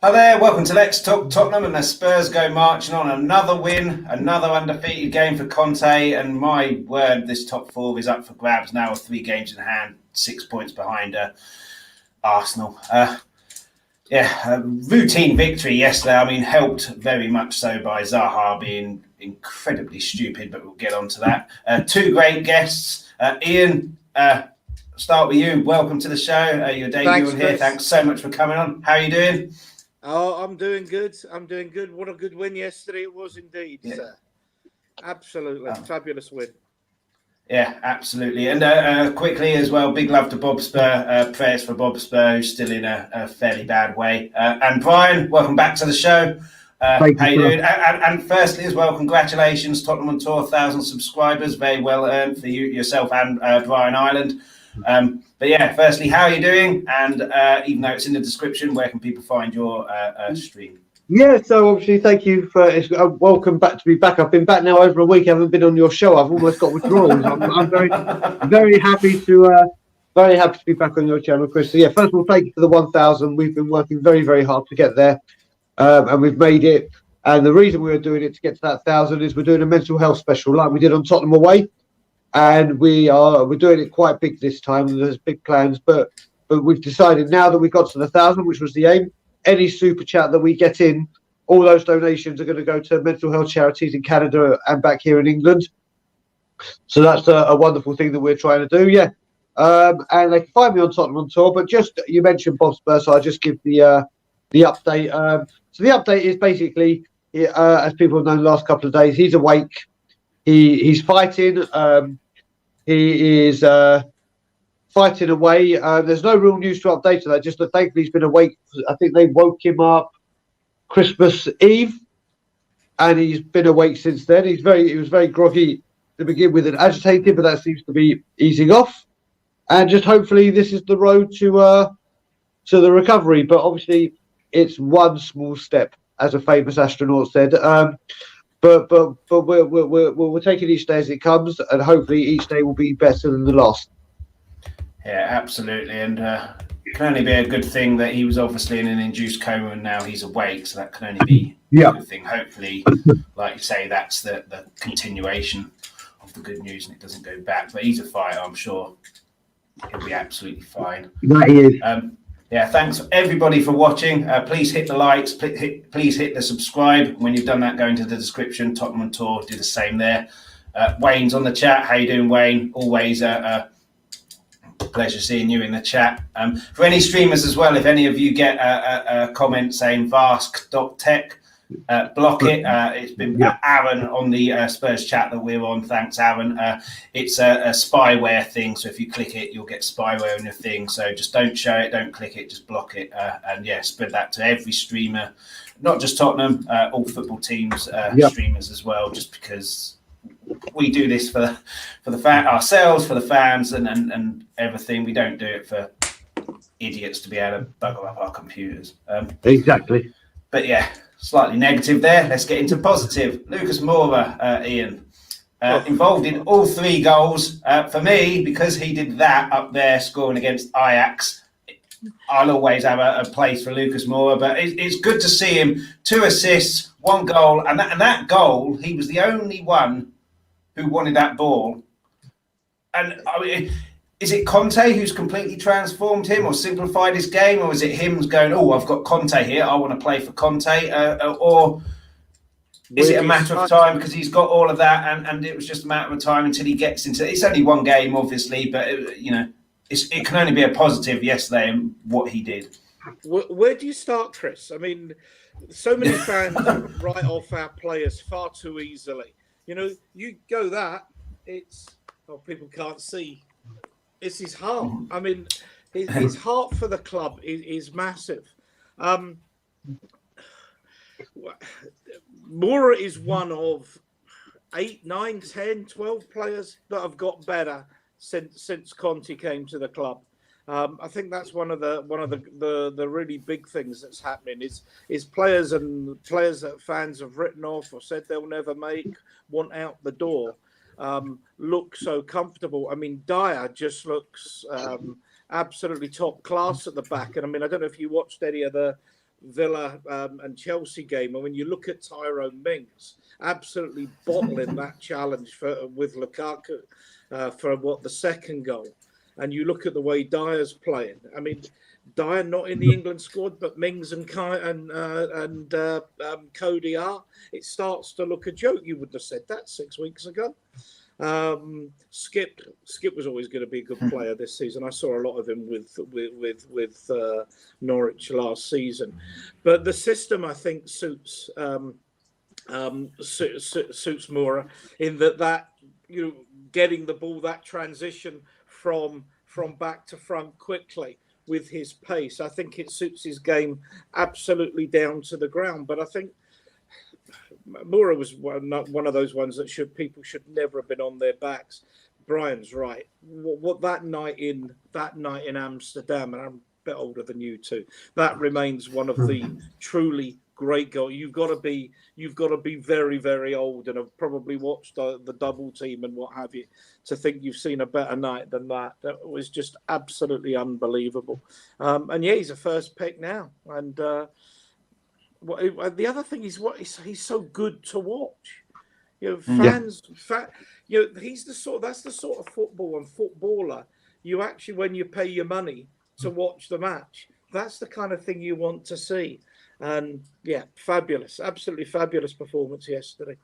Hi there, welcome to Let's Talk Tottenham, and the Spurs go marching on. Another win, another undefeated game for Conte, and my word, this top four is up for grabs now with 3 games in hand, 6 points behind Arsenal. Routine victory yesterday. I mean, helped very much so by Zaha being incredibly stupid, but we'll get on to that. 2 great guests. Ian, start with you. Welcome to the show. Your debut on here. Thanks so much for coming on. How are you doing? Oh, I'm doing good. What a good win yesterday it was indeed, sir. Absolutely. Fabulous win. Yeah, absolutely. And quickly as well, big love to Bob Spur. Prayers for Bob Spur, who's still in a fairly bad way. And Brian, welcome back to the show. How you doing? And firstly as well, congratulations, Tottenham on Tour, 1,000 subscribers. Very well earned for you, yourself and Brian Ireland. But yeah, firstly, how are you doing? And even though it's in the description, where can people find your stream? Yeah, so obviously, thank you for welcome back to be back. I've been back now over a week. I haven't been on your show. I've almost got withdrawals. I'm very happy to be back on your channel, Chris. So yeah, first of all, thank you for the 1,000. We've been working very, very hard to get there, and we've made it. And the reason we are doing it to get to that 1,000 is we're doing a mental health special like we did on Tottenham away. And we're doing it quite big this time. There's big plans, but we've decided now that we've got to the 1,000, which was the aim. Any super chat that we get in, all those donations are going to go to mental health charities in Canada and back here in England. So that's a wonderful thing that we're trying to do. Yeah, and they can find me on Tottenham on Tour. But just you mentioned Bob Spur, so I'll just give the update. So the update is basically, as people have known the last couple of days, he's awake. He's fighting. He is fighting away. There's no real news to update on that. Just that thankfully he's been awake. I think they woke him up Christmas Eve, and he's been awake since then. He was very groggy to begin with and agitated, but that seems to be easing off. And just hopefully this is the road to the recovery. But obviously it's one small step, as a famous astronaut said. But we're taking each day as it comes, and hopefully each day will be better than the last. Yeah, absolutely. And it can only be a good thing that he was obviously in an induced coma and now he's awake. So that can only be a good thing. Hopefully, like you say, that's the continuation of the good news and it doesn't go back. But he's a fighter, I'm sure he'll be absolutely fine. That he is. Yeah, thanks everybody for watching. Please hit the likes, please hit the subscribe. When you've done that, go into the description. Tottenham on Tour, do the same there. Wayne's on the chat. How you doing, Wayne? Always a pleasure seeing you in the chat. For any streamers as well, if any of you get a comment saying vask.tech, block it. It's been Aaron on the Spurs chat that we're on. Thanks, Aaron. It's a spyware thing, so if you click it, you'll get spyware on your thing. So just don't show it, don't click it, just block it. And yeah, spread that to every streamer, not just Tottenham, all football teams, streamers as well, just because we do this for the ourselves, for the fans and everything. We don't do it for idiots to be able to bugger up our computers. Exactly. But yeah, slightly negative there. Let's get into positive. Lucas Moura, Ian, involved in all 3 goals. For me, because he did that up there scoring against Ajax, I'll always have a place for Lucas Moura. But it's good to see him. 2 assists, 1 goal. And that goal, he was the only one who wanted that ball. And I mean, is it Conte who's completely transformed him or simplified his game, or is it him going, oh, I've got Conte here, I want to play for Conte, or is it a matter of time because he's got all of that and it was just a matter of time until he gets into it? It's only 1 game, obviously, but it can only be a positive yesterday in what he did. Where do you start, Chris? I mean, so many fans write off our players far too easily. You go that, people can't see. It's his heart. I mean, his heart for the club is massive. Moura is one of 8, 9, 10, 12 players that have got better since Conte came to the club. I think that's one of the really big things that's happening is players that fans have written off or said they'll never make, want out the door, look so comfortable. I mean, Dyer just looks absolutely top class at the back. And I mean, I don't know if you watched any of the Villa and Chelsea game, and when you look at Tyrone Mings absolutely bottling that challenge with Lukaku for the second goal, and you look at the way Dyer's playing. I mean, Dyer not in the England squad, but Mings and Cody are. It starts to look a joke. You wouldn't have said that 6 weeks ago. Skip was always going to be a good player this season. I saw a lot of him with Norwich last season, but the system I think suits Moura in that getting the ball, that transition from back to front quickly with his pace. I think it suits his game absolutely down to the ground. But I think Moura was one of those ones that people should never have been on their backs. Brian's right. What that night in Amsterdam, and I'm a bit older than you two, that remains one of the truly great goals. You've got to be very, very old and have probably watched the double team and what have you to think you've seen a better night than that. That was just absolutely unbelievable. And yeah, he's a first pick now. And the other thing is he's so good to watch. Fans, he's that's the sort of football and footballer you actually, when you pay your money to watch the match, that's the kind of thing you want to see. And yeah, fabulous, absolutely fabulous performance yesterday.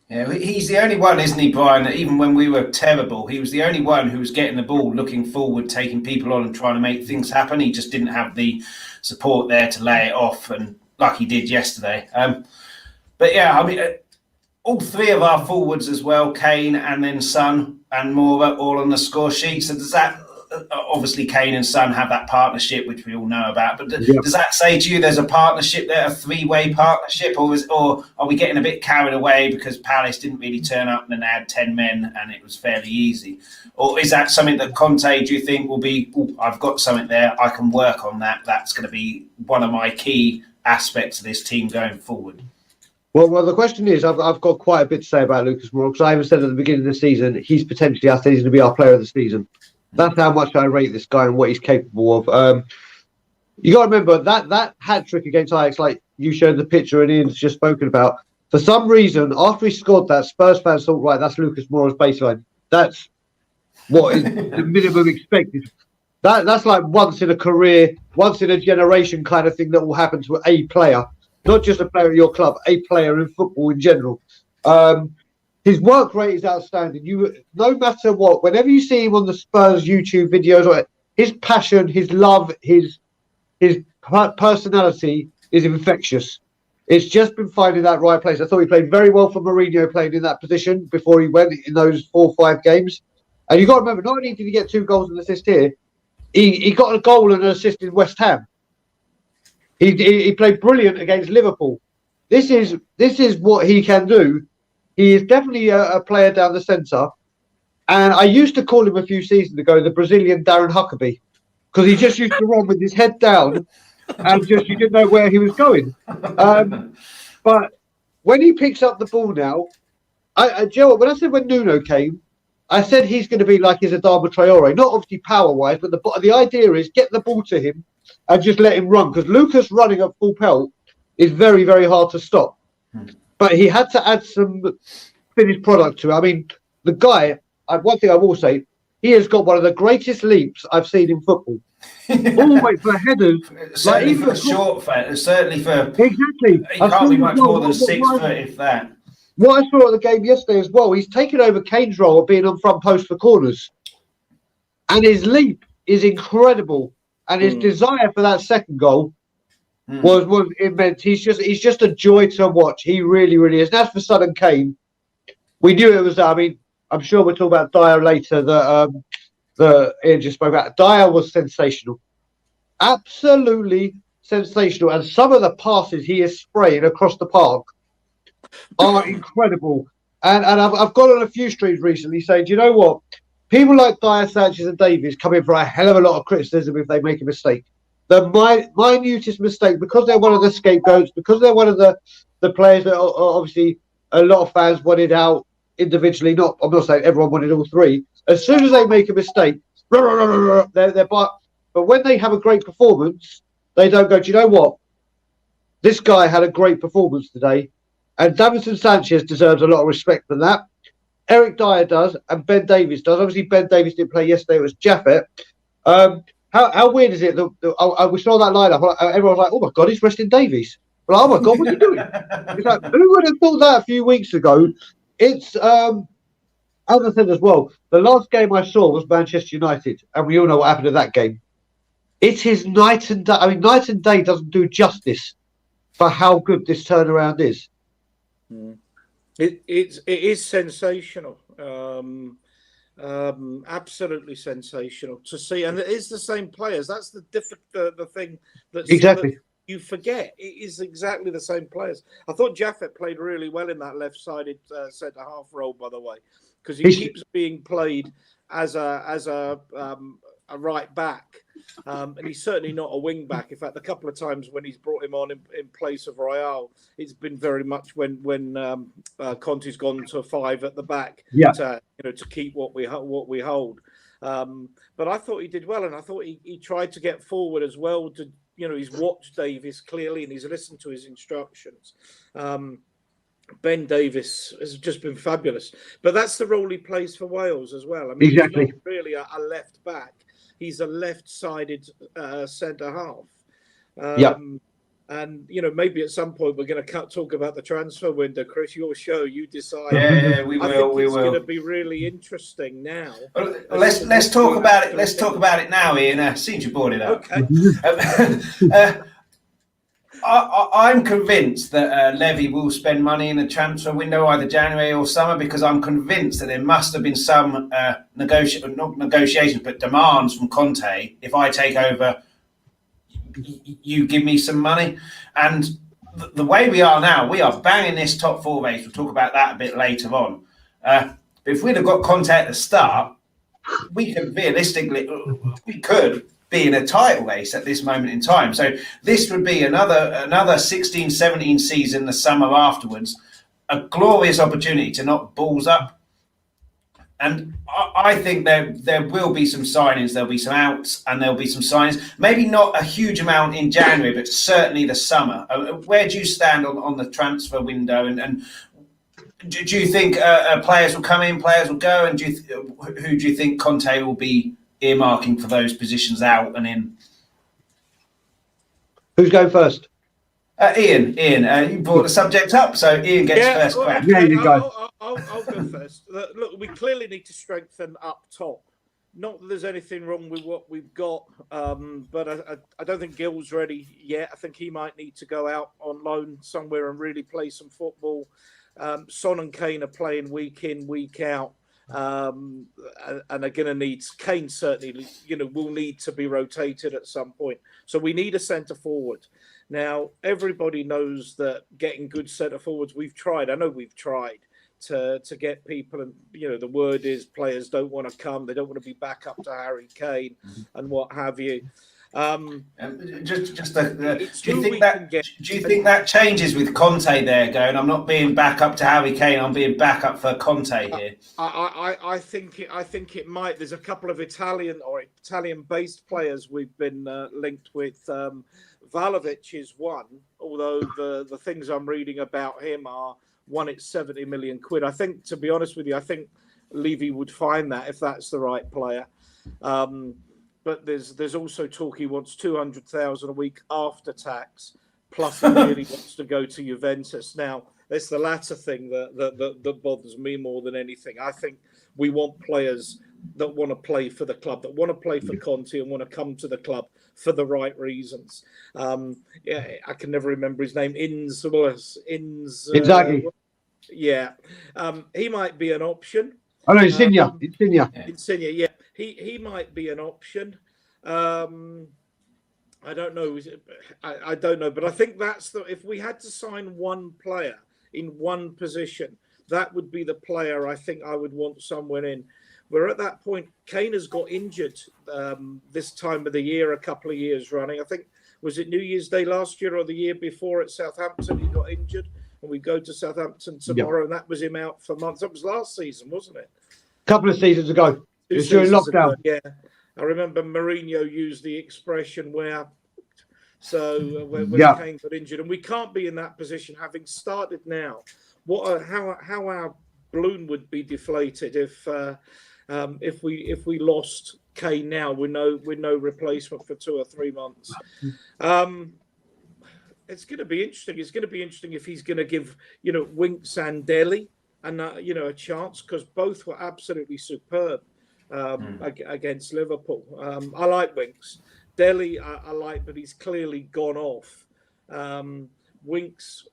Yeah, he's the only one, isn't he, Brian, that even when we were terrible, he was the only one who was getting the ball, looking forward, taking people on and trying to make things happen. He just didn't have the support there to lay it off, and like he did yesterday. But yeah, I mean, all three of our forwards as well, Kane and then Son and Moura, all on the score sheet. So does that, obviously Kane and Son have that partnership, which we all know about, but does that say to you there's a partnership there, a three-way partnership, or are we getting a bit carried away because Palace didn't really turn up and then they had 10 men and it was fairly easy? Or is that something that Conte, do you think, will be, I've got something there, I can work on that, that's going to be one of my key aspects of this team going forward? Well, the question is, I've got quite a bit to say about Lucas Moura, because I even said at the beginning of the season, I said he's going to be our player of the season. That's how much I rate this guy and what he's capable of. You got to remember that hat trick against Ajax, like you showed the picture and Ian's just spoken about. For some reason, after he scored that, Spurs fans thought, right, that's Lucas Moura's baseline. That's what is the minimum expected. That's like once in a career, once in a generation kind of thing that will happen to a player, not just a player at your club, a player in football in general. His work rate is outstanding. No matter what, whenever you see him on the Spurs YouTube videos, his passion, his love, his personality is infectious. It's just been finding that right place. I thought he played very well for Mourinho playing in that position before he went in those 4 or 5 games. And you've got to remember, not only did he get 2 goals and assist here, he got a goal and an assist in West Ham. He played brilliant against Liverpool. This is what he can do. He is definitely a player down the centre. And I used to call him a few seasons ago the Brazilian Darren Huckabee, because he just used to run with his head down and you didn't know where he was going. But when he picks up the ball now, Joe, when I said when Nuno came, I said he's going to be like his Adama Traore, not obviously power-wise, but the idea is get the ball to him and just let him run, because Lucas running at full pelt is very, very hard to stop. But he had to add some finished product to it. I mean, the guy, one thing I will say, he has got one of the greatest leaps I've seen in football. Always for headers. Certainly for a short fan. Certainly for... Exactly. He can't be much more than 6 foot, if that. What I saw at the game yesterday as well, he's taken over Kane's role of being on front post for corners. And his leap is incredible. And his desire for that second goal was immense. He's just a joy to watch. He really, really is. And as for Son and Kane, we knew it was. I mean, I'm sure we'll talk about Dyer later. That Ian just spoke about. Dyer was sensational, absolutely sensational. And some of the passes he is spraying across the park are incredible. And I've gone on a few streams recently saying, do you know what? People like Dyer, Sanchez, and Davies come in for a hell of a lot of criticism if they make a mistake. The minutest mistake, because they're one of the scapegoats, because they're one of the players that are obviously a lot of fans wanted out individually. I'm not saying everyone wanted all 3. As soon as they make a mistake, they're but when they have a great performance, they don't go, do you know what? This guy had a great performance today, and Davinson Sanchez deserves a lot of respect for that. Eric Dyer does, and Ben Davies does. Obviously, Ben Davies didn't play yesterday. It was Jaffet. How weird is it that we saw that lineup? Everyone was like, "Oh my God, he's resting Davies." We're like, "Oh my God, what are you doing?" It's like, who would have thought that a few weeks ago? It's as I said as well. The last game I saw was Manchester United, and we all know what happened in that game. It is night and day. I mean, night and day doesn't do justice for how good this turnaround is. It is sensational. Absolutely sensational to see, and it is the same players. That's the thing Exactly. that you forget. It is exactly the same players. I thought Jaffet played really well in that left-sided centre half role, by the way, because he keeps being played as a right back. And he's certainly not a wing back. In fact, a couple of times when he's brought him on in place of Royale, it's been very much when Conte's gone to 5 at the back, to keep what we hold. But I thought he did well, and I thought he tried to get forward as well. He's watched Davies clearly, and he's listened to his instructions. Ben Davies has just been fabulous, but that's the role he plays for Wales as well. I mean, exactly. He's not really a left back. He's a left-sided centre half. And, maybe at some point we're going to talk about the transfer window. Chris, your show, you decide. Yeah, we will. I think it's going to be really interesting now. Well, let's talk about it. Let's talk about it now, Ian. Since you brought it up. Okay. I'm convinced that Levy will spend money in the transfer window, either January or summer, because I'm convinced that there must have been some not negotiations, but demands from Conte. If I take over, you give me some money. And the way we are now, we are banging this top 4 race. We'll talk about that a bit later on. But if we'd have got Conte at the start, we could be in a title race at this moment in time. So this would be another 16-17 season the summer afterwards, a glorious opportunity to knock balls up. And I think there will be some signings, there'll be some outs, and there'll be some signings. Maybe not a huge amount in January, but certainly the summer. Where do you stand on the transfer window? And do you think players will come in, players will go? And who do you think Conte will be earmarking for those positions out and in? Who's going first? Ian, you brought the subject up, so Ian gets first crack. Yeah, you go. I'll go first. Look, we clearly need to strengthen up top. Not that there's anything wrong with what we've got, but I don't think Gill's ready yet. I think he might need to go out on loan somewhere and really play some football. Son and Kane are playing week in, week out. And are going to need Kane certainly, will need to be rotated at some point. So we need a centre forward. Now, everybody knows that getting good centre forwards, we've tried to get people, and the word is players don't want to come, they don't want to be back up to Harry Kane and what have you. Do you think that changes with Conte there going, I'm not being back up to Harry Kane, I'm being back up for Conte here? I think it might. There's a couple of Italian-based players we've been linked with. Vlahovic is one, although the things I'm reading about him are one, it's 70 million quid. I think, to be honest with you, I think Levy would find that if that's the right player. But there's also talk he wants 200,000 a week after tax, plus he really wants to go to Juventus. Now, it's the latter thing that bothers me more than anything. I think we want players that want to play for the club, that want to play for Conte and want to come to the club for the right reasons. I can never remember his name. Exactly. He might be an option. Oh no, Insigne. Insigne, yeah. He might be an option. I don't know. I don't know, but I think that's if we had to sign one player in one position, that would be the player I think I would want someone in. We're at that point. Kane has got injured this time of the year, a couple of years running. I think, was it New Year's Day last year or the year before at Southampton? He got injured, and we go to Southampton tomorrow, and that was him out for months. That was last season, wasn't it? A couple of seasons ago. It was during lockdown. Yeah, I remember Mourinho used the expression where So when Kane got injured, and we can't be in that position having started now. How our balloon would be deflated if we lost Kane now with no replacement for 2 or 3 months. It's going to be interesting. It's going to be interesting if he's going to give Winks and Dele a chance, because both were absolutely superb against Liverpool. I like Winks. Dele I like, but he's clearly gone off. Winks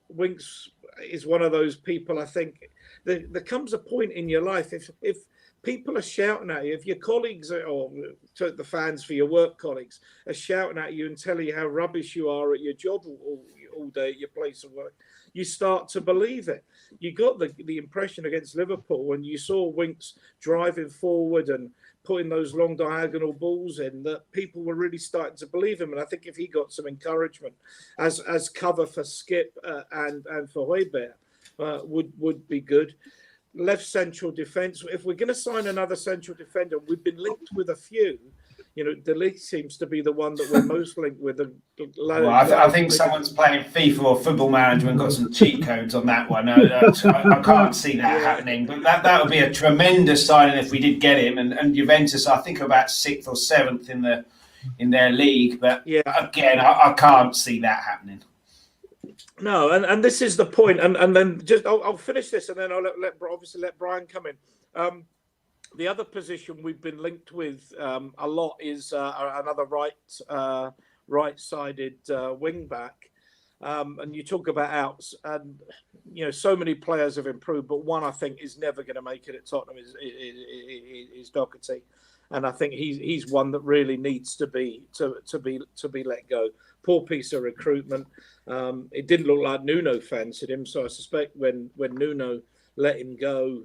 is one of those people. I think there comes a point in your life if people are shouting at you, if your colleagues or the fans for your work colleagues are shouting at you and telling you how rubbish you are at your job all day at your place of work, you start to believe it. You got the impression against Liverpool when you saw Winks driving forward and putting those long diagonal balls in, that people were really starting to believe him. And I think if he got some encouragement as cover for Skip and for Højbjerg, would be good. Left central defence. If we're going to sign another central defender, we've been linked with a few. Dele seems to be the one that we're most linked with. I think someone's playing FIFA or Football Manager and got some cheat codes on that one. I can't see that happening. But that would be a tremendous signing if we did get him. And Juventus, I think, are about 6th or 7th in their league. But again, I can't see that happening. No, and this is the point. And then just I'll finish this, and then I'll let Brian come in. The other position we've been linked with a lot is another right-sided wing back. And you talk about outs, and so many players have improved, but one I think is never going to make it at Tottenham is Doherty, and I think he's one that really needs to be let go. Poor piece of recruitment. It didn't look like Nuno fancied him, so I suspect when Nuno let him go,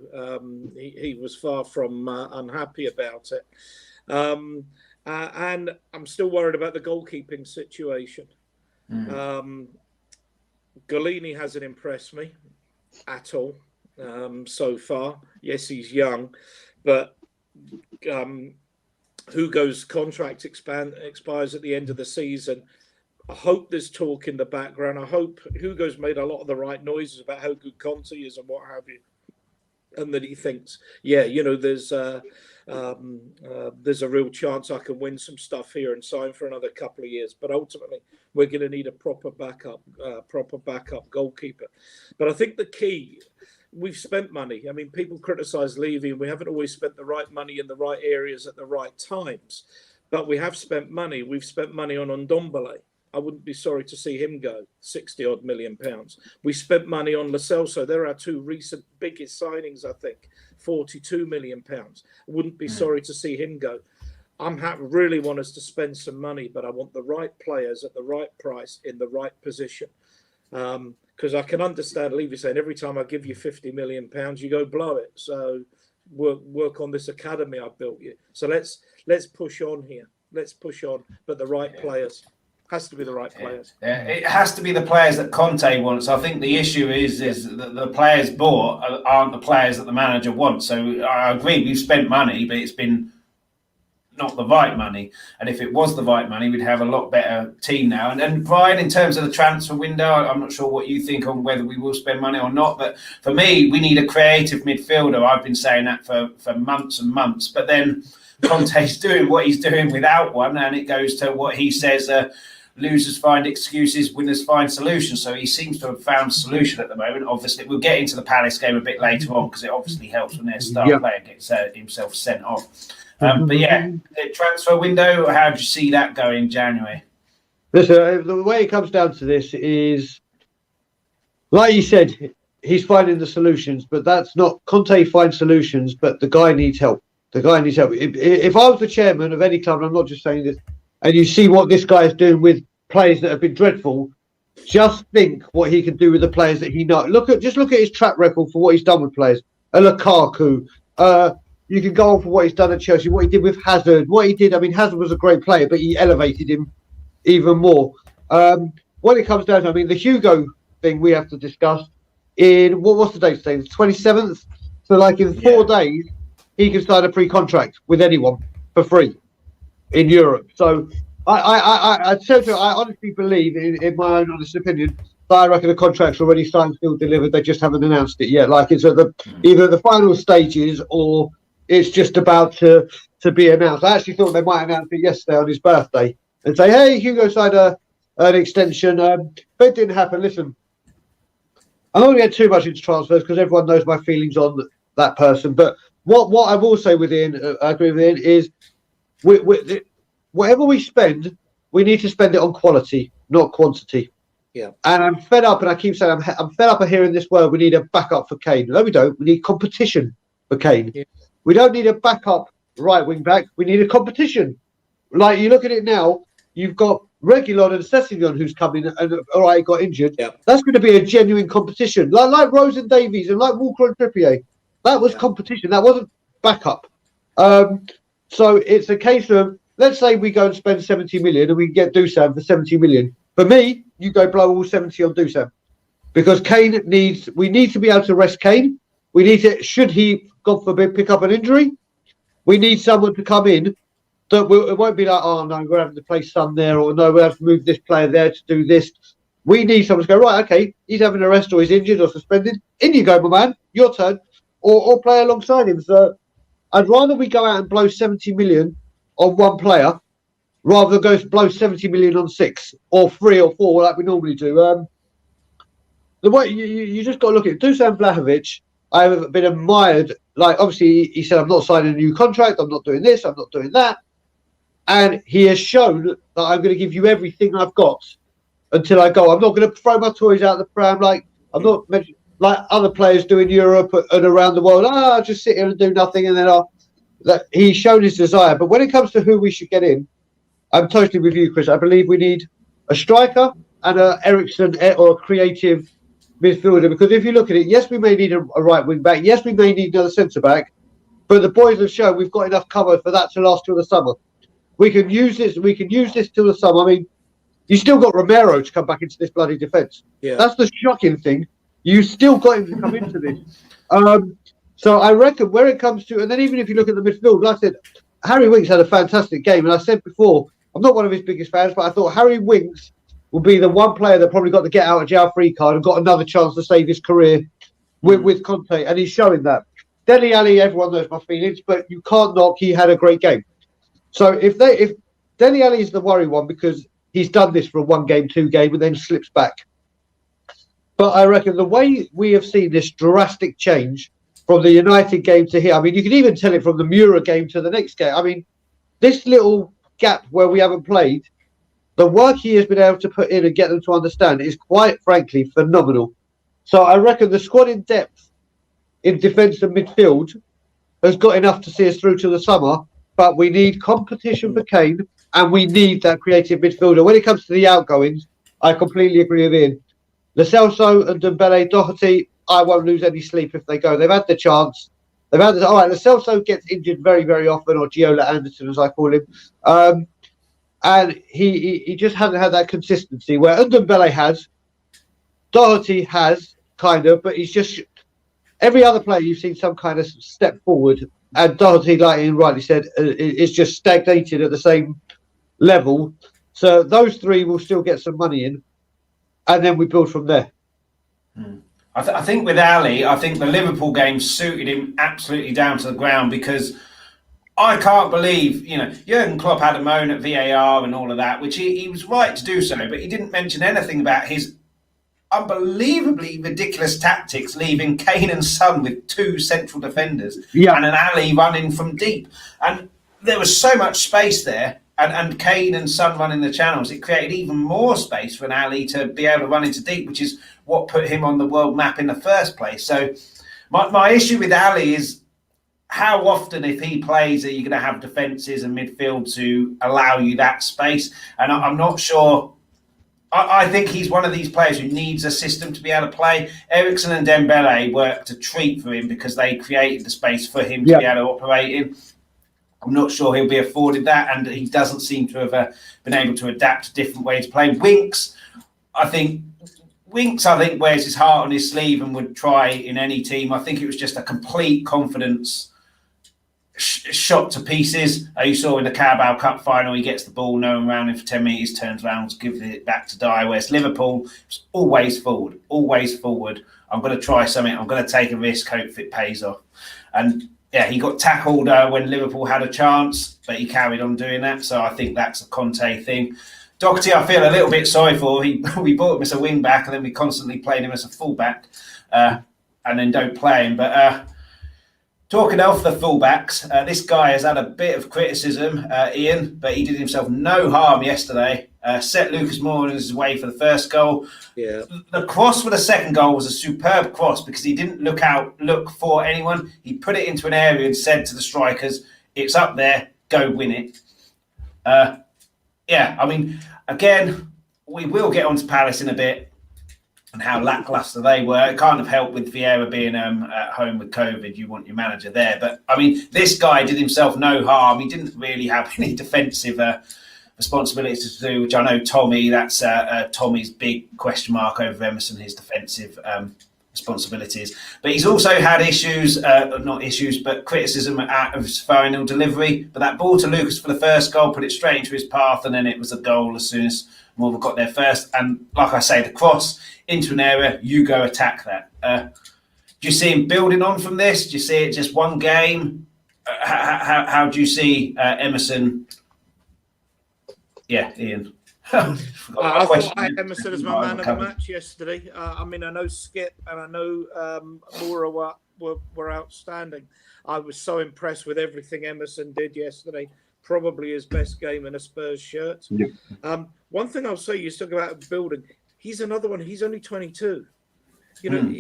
he was far from unhappy about it. And I'm still worried about the goalkeeping situation. Golini hasn't impressed me at all so far. Yes, he's young, but Hugo's contract expires at the end of the season. I hope there's talk in the background. I hope Hugo's made a lot of the right noises about how good Conte is and what have you, and that he thinks, there's a real chance I can win some stuff here and sign for another couple of years. But ultimately, we're going to need a proper backup goalkeeper. But I think the key, we've spent money. I mean, people criticise Levy, and we haven't always spent the right money in the right areas at the right times. But we have spent money. We've spent money on Ndombele. I wouldn't be sorry to see him go, 60-odd million pounds. We spent money on Lo Celso. They're our two recent biggest signings, I think, 42 million pounds. I wouldn't be sorry to see him go. Really want us to spend some money, but I want the right players at the right price in the right position. Because I can understand Levy saying every time I give you 50 million pounds, you go blow it. So work on this academy I built you. So let's push on here. Let's push on, but the right players. Has to be the right players. Yeah, it has to be the players that Conte wants. I think the issue is that the players bought aren't the players that the manager wants. So I agree, we've spent money, but it's been not the right money. And if it was the right money, we'd have a lot better team now. And Brian, in terms of the transfer window, I'm not sure what you think on whether we will spend money or not. But for me, we need a creative midfielder. I've been saying that for months and months. But then Conte's doing what he's doing without one, and it goes to what he says. Losers find excuses, winners find solutions. So he seems to have found a solution at the moment. Obviously, we'll get into the Palace game a bit later on because it obviously helps when their star player gets himself sent off. But the transfer window, how do you see that going in January? Listen, the way it comes down to this is, like you said, he's finding the solutions, but that's not Conte finds solutions, but the guy needs help. The guy needs help. If I was the chairman of any club, and I'm not just saying this, and you see what this guy is doing with players that have been dreadful, just think what he can do with the players that he knows. Look at his track record for what he's done with players. A Lukaku. You can go on for what he's done at Chelsea, what he did with Hazard, what he did. I mean, Hazard was a great player, but he elevated him even more. When it comes down to, I mean, the Hugo thing we have to discuss in, what's the date today? The 27th? So, like, in 4 days, he can sign a pre-contract with anyone for free in Europe. So I honestly believe, in my own honest opinion, that I reckon the contract's already signed, still delivered. They just haven't announced it yet. Like it's at either the final stages or it's just about to be announced. I actually thought they might announce it yesterday on his birthday and say, "Hey, Hugo signed an extension," but it didn't happen. Listen, I'm not going to get too much into transfers because everyone knows my feelings on that person. But what I will say with Ian, I agree with Ian, is whatever we spend, we need to spend it on quality, not quantity. Yeah. And I'm fed up, and I keep saying I'm fed up of hearing this word. We need a backup for Kane. No, we don't. We need competition for Kane. Yeah. We don't need a backup right wing back. We need a competition. Like you look at it now, you've got Reguilon and Sessegnon who's coming and all right, got injured. Yeah. That's going to be a genuine competition, like Rose and Davies and like Walker and Trippier. That was competition. That wasn't backup. So it's a case of, let's say we go and spend 70 million and we get Dusan for 70 million. For me, you go blow all 70 on Dusan. Because we need to be able to rest Kane. We need to, should he, God forbid, pick up an injury, we need someone to come in that it won't be like, oh no, we're having to play Son there, or no, we have to move this player there to do this. We need someone to go, right, okay, he's having a rest or he's injured or suspended. In you go, my man, your turn. Or play alongside him. So I'd rather we go out and blow 70 million on one player rather than go blow 70 million on 6 or 3 or 4 like we normally do. The way you just got to look at it. Dusan Vlahovic, I have been admired. Like, obviously, he said, I'm not signing a new contract. I'm not doing this. I'm not doing that. And he has shown that I'm going to give you everything I've got until I go. I'm not going to throw my toys out the pram like I'm not like other players do in Europe and around the world. I'll just sit here and do nothing. And then he's shown his desire. But when it comes to who we should get in, I'm totally with you, Chris. I believe we need a striker and a Emerson or a creative midfielder. Because if you look at it, yes, we may need a right wing back. Yes, we may need another centre back. But the boys have shown we've got enough cover for that to last till the summer. We can use this. We can use this till the summer. I mean, you still got Romero to come back into this bloody defence. Yeah. That's the shocking thing. You still got him to come into this. So I reckon where it comes to, and then even if you look at the midfield, like I said, Harry Winks had a fantastic game. And I said before, I'm not one of his biggest fans, but I thought Harry Winks will be the one player that probably got the get out of jail free card and got another chance to save his career with Conte. And he's showing that. Dele Alli, everyone knows my feelings, but you can't knock. He had a great game. So if Dele Alli is the worry one because he's done this for a 1 game, 2 game, and then slips back. But I reckon the way we have seen this drastic change from the United game to here, I mean, you can even tell it from the Moura game to the next game. I mean, this little gap where we haven't played, the work he has been able to put in and get them to understand is quite frankly phenomenal. So I reckon the squad in depth in defence and midfield has got enough to see us through to the summer, but we need competition for Kane and we need that creative midfielder. When it comes to the outgoings, I completely agree with Ian. Lo Celso and Dembele, Doherty, I won't lose any sleep if they go. They've had the chance. All right, Lo Celso gets injured very, very often, or Giola Anderson, as I call him. And he just hasn't had that consistency, where Dembele has. Doherty has, kind of, but he's just... Every other player, you've seen some kind of step forward. And Doherty, like Ian rightly said, is just stagnated at the same level. So those 3 will still get some money in. And then we build from there. I think with Ali, I think the Liverpool game suited him absolutely down to the ground because I can't believe, Jurgen Klopp had a moan at VAR and all of that, which he was right to do so, but he didn't mention anything about his unbelievably ridiculous tactics, leaving Kane and Son with 2 central defenders and an Ali running from deep. And there was so much space there. And Kane and Son running the channels, it created even more space for an Ali to be able to run into deep, which is what put him on the world map in the first place. So my issue with Ali is how often, if he plays, are you going to have defences and midfield to allow you that space? And I'm not sure. I think he's one of these players who needs a system to be able to play. Emerson and Dembele worked a treat for him because they created the space for him to be able to operate in. I'm not sure he'll be afforded that, and he doesn't seem to have been able to adapt to different ways of playing. Winks, I think, wears his heart on his sleeve and would try in any team. I think it was just a complete confidence. shot to pieces. You saw in the Carabao Cup final, he gets the ball, no one around him for 10 metres, turns around, gives it back to Dyer. Whereas Liverpool, it's always forward, always forward. I'm going to try something. I'm going to take a risk, hope it pays off. And yeah, he got tackled when Liverpool had a chance, but he carried on doing that. So I think that's a Conte thing. Doherty, I feel a little bit sorry for. We bought him as a wing back, and then we constantly played him as a full back, and then don't play him. But talking of the fullbacks, this guy has had a bit of criticism, Ian, but he did himself no harm yesterday. Set Lucas Moura in his way for the first goal. Yeah. The cross for the second goal was a superb cross because he didn't look for anyone. He put it into an area and said to the strikers, "It's up there, go win it." I mean, again, we will get on to Palace in a bit and how lacklustre they were. It can't have helped with Vieira being at home with COVID. You want your manager there. But, I mean, this guy did himself no harm. He didn't really have any defensive responsibilities to do, which I know that's Tommy's big question mark over Emerson, his defensive responsibilities. But he's also had issues, not issues, but criticism of his final delivery. But that ball to Lucas for the first goal put it straight into his path, and then it was a goal as soon as Moura got there first. And like I say, the cross into an area, you go attack that. Do you see him building on from this? Do you see it just one game? How do you see Emerson? Yeah, Ian. I thought I had Emerson as my man of the match yesterday. I mean, I know Skip and I know Moura were outstanding. I was so impressed with everything Emerson did yesterday. Probably his best game in a Spurs shirt. Yeah. One thing I'll say, you talk about building. He's another one. He's only 22. You know,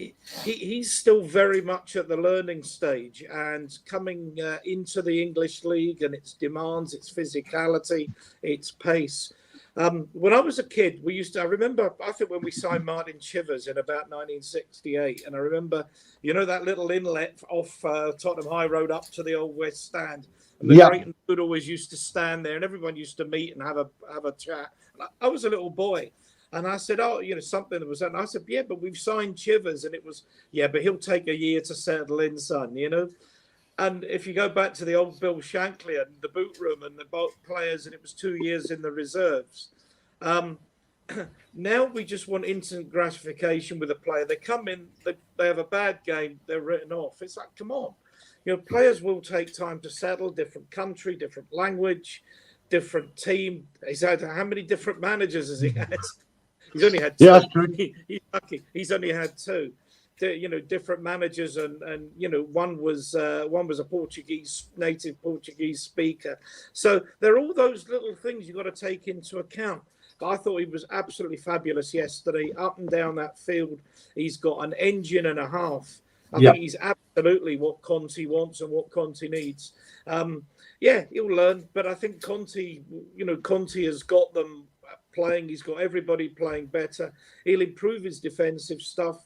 he's still very much at the learning stage and coming into the English league and its demands, its physicality, its pace. When I was a kid, I remember, I think when we signed Martin Chivers in about 1968, and I remember, you know, that little inlet off Tottenham High Road up to the old West Stand. And the Great Good always used to stand there and everyone used to meet and have a chat. And I was a little boy. And I said, something that was that. And I said, yeah, but we've signed Chivers. And it was, yeah, but he'll take a year to settle in, son, you know. And if you go back to the old Bill Shankly and the boot room and the both players, and it was 2 years in the reserves. Now we just want instant gratification with a player. They come in, they have a bad game, they're written off. It's like, come on. You know, players will take time to settle, different country, different language, different team. He's had, how many different managers has he had? He's only had two. Yeah, that's true. He's lucky. He's only had two. You know, different managers, and you know, one was a native Portuguese speaker. So there are all those little things you've got to take into account. But I thought he was absolutely fabulous yesterday, up and down that field. He's got an engine and a half. I think he's absolutely what Conte wants and what Conte needs. Yeah, he'll learn, but I think Conte has got them playing. He's got everybody playing better. He'll improve his defensive stuff.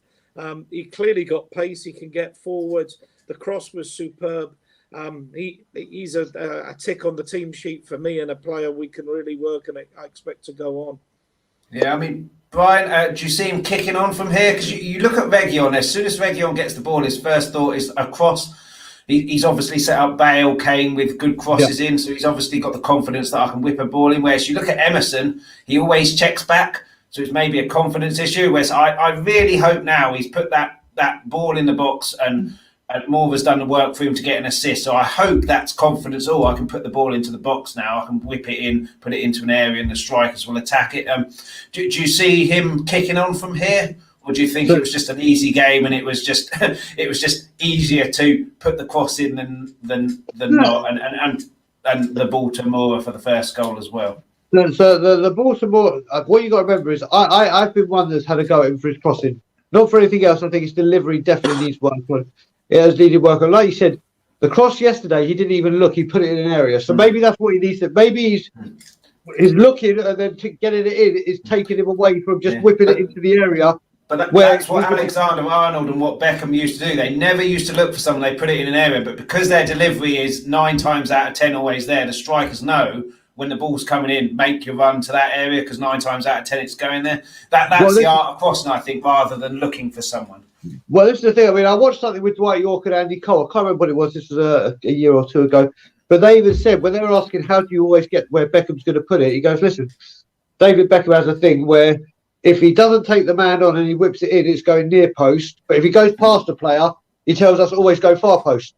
He clearly got pace. He can get forward. The cross was superb. He's a tick on the team sheet for me and a player we can really work and I expect to go on. Yeah, I mean, Brian, do you see him kicking on from here? Because you look at Reguilon. As soon as Reguilon gets the ball, his first thought is a cross. He's obviously set up Bale, Kane with good crosses in, so he's obviously got the confidence that I can whip a ball in. Whereas you look at Emerson, he always checks back, so it's maybe a confidence issue. Whereas I really hope now he's put that ball in the box and Moura's done the work for him to get an assist. So I hope that's confidence. Oh, I can put the ball into the box now. I can whip it in, put it into an area, and the strikers will attack it. Do you see him kicking on from here? Or do you think it was just an easy game and it was just easier to put the cross in than not, and the ball to Moura for the first goal as well? So the ball to Moura, what you got to remember is I've been one that's had a go at him for his crossing, not for anything else. I think his delivery definitely needs work. It has needed work. And like you said, the cross yesterday, he didn't even look. He put it in an area. So maybe that's what he needs to. Maybe he's looking and then getting it in is taking him away from just whipping it into the area. But that's what Alexander-Arnold and what Beckham used to do. They never used to look for someone, they put it in an area. But because their delivery is 9 times out of 10 always there, the strikers know when the ball's coming in, make your run to that area because 9 times out of 10 it's going there. That's the art of crossing, I think, rather than looking for someone. Well, this is the thing. I mean, I watched something with Dwight York and Andy Cole. I can't remember what it was. This was a year or two ago. But they even said, when they were asking, how do you always get where Beckham's going to put it? He goes, listen, David Beckham has a thing where if he doesn't take the man on and he whips it in, it's going near post. But if he goes past the player, he tells us always go far post.